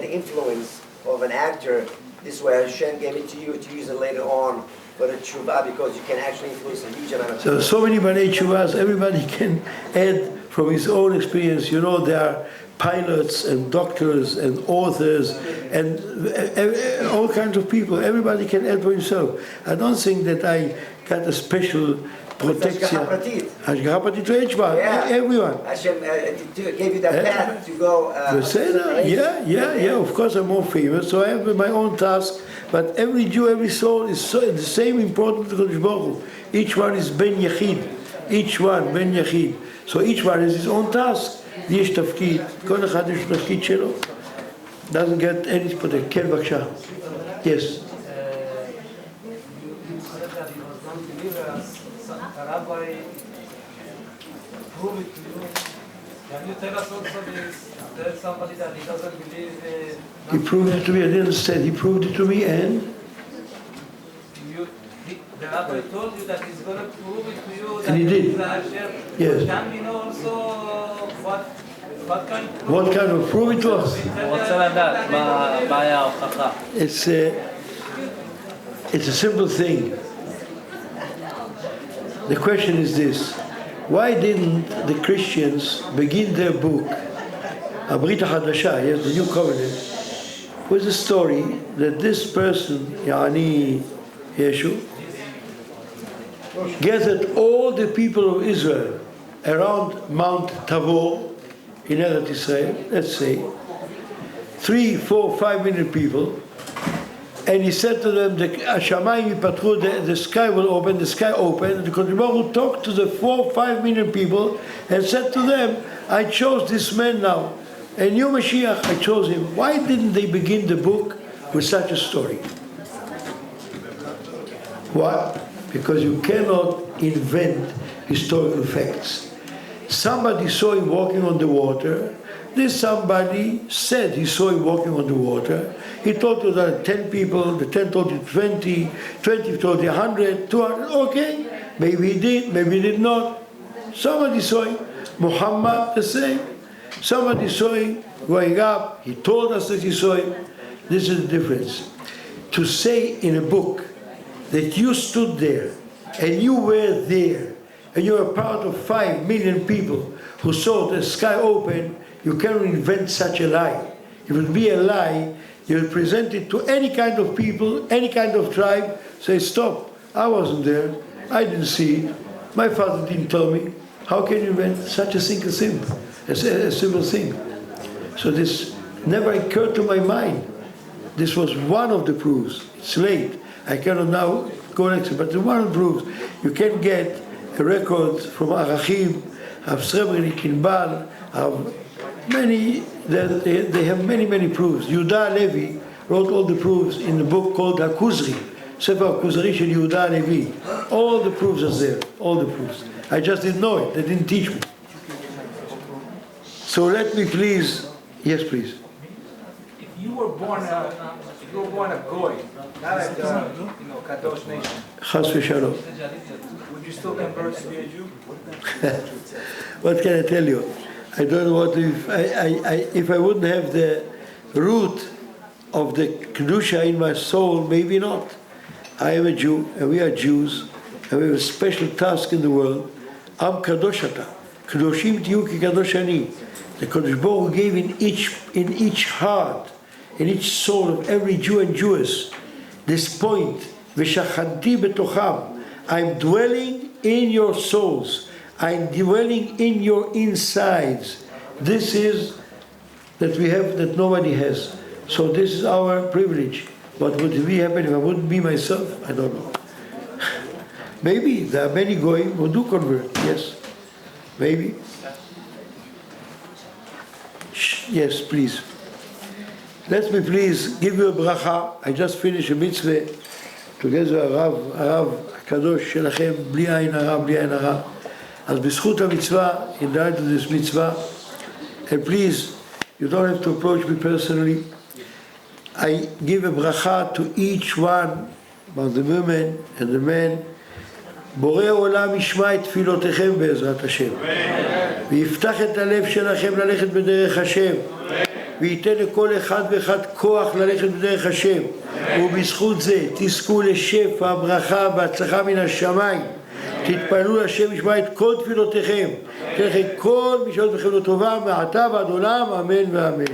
the influence of an actor. This way Hashem gave it to you to use it later on for the tshuva, because you can actually influence a huge amount of people.
So many Banei Tshuvas, everybody can add from his own experience. You know, there are pilots and doctors and authors and all kinds of people. Everybody can add for himself. I don't think that I got a special protection. Ashgacha Pratית to HVAC, everyone.
Hashem gave you that path to go.
Yeah, of course I'm more famous, so I have my own task. But every Jew, every soul is the same important to Kodesh Baruch Hu. Each one is Ben Yachid. Each one, Ben Yachid. So each one has his own task. יש תפקיד, כל אחד יש תפקיד שלו. Doesn't get any protection. כן, בבקשה. Yes.
Rabbi proved it to you. Can you tell us also this? Tell somebody that he doesn't believe.
He proved it to me. I didn't understand. He proved it to me, and
the Rabbi told you that he's going to prove it to you.
And he did. Yes.
Can we know also what kind of proof?
What kind of proof it was? It's a simple thing. The question is this: why didn't the Christians begin their book, Abrit HaChadasha, yes, the New Covenant, with a story that this person, Yaniv, Yeshu, gathered all the people of Israel around Mount Tabor in Eretz Israel, let's say, 3, 4, 5 million people, and he said to them, the sky will open, the sky opened, and the Kodesh Baruch Hu talked to the 4, 5 million people and said to them, I chose this man now, and you Mashiach, I chose him. Why didn't they begin the book with such a story? Why? Because you cannot invent historical facts. Somebody saw him walking on the water. This somebody said he saw him walking on the water. He told you that 10 people, the 10 told you 20, 20 told you 100, 200, okay. Maybe he did, maybe he did not. Somebody saw him. Muhammad, the same. Somebody saw him going up. He told us that he saw him. This is the difference. To say in a book that you stood there and you were there and you were part of 5 million people who saw the sky open, you cannot invent such a lie. It would be a lie. You would present it to any kind of people, any kind of tribe, say, stop, I wasn't there, I didn't see it, my father didn't tell me. How can you invent such a simple thing? So this never occurred to my mind. This was one of the proofs. It's late. I cannot now go next, but the one of the proofs. You can get a record from Arachim, of Srebrenik, Kinbal, of many, that they have many proofs. Yehuda Levi wrote all the proofs in the book called HaKuzri, Sefer HaKuzri Shel Yehuda Levi. All the proofs are there, all the proofs. I just didn't know it, they didn't teach me. So let me please, yes please.
If you were born you were born a goy, not a kadosh nation,
Chas v'shalom.
would you still convert to be a Jew?
What can I tell you? I don't know what if I wouldn't have the root of the Kedusha in my soul, maybe not. I am a Jew, and we are Jews, and we have a special task in the world. Am kadosh ata, kadoshim tiyu ki kadosh ani. The Kodesh Baruch Hu gave in each heart, in each soul of every Jew and Jewess, this point, v'shachanti betocham. I'm dwelling in your souls. I'm dwelling in your insides. This is that we have that nobody has. So this is our privilege. What would be happen if I wouldn't be myself? I don't know. Maybe there are many goyim who do convert. Yes, maybe. Yes, please. Let me please give you a bracha. I just finished a mitzvah together הרב הקדוש שלכם, בלי עין הרע, בלי עין הרע. אז בזכות המצווה, in light of this mitzvah, and please, you don't have to approach me personally. I give a bracha to each one of the women and the men. בורא עולם ישמע את תפילותיכם בעזרת השם. ויפתח את הלב שלכם ללכת בדרך השם. וייתן לכל אחד ואחד כוח ללכת בדרך השם. ובזכות זה תזכו לשפע, ברכה והצלחה מן השמיים. תתפללו לשם ישמע את כל תפילותיכם. תלכי כל משעות בכם לטובה מעתה ועד עולם, אמן ואמן.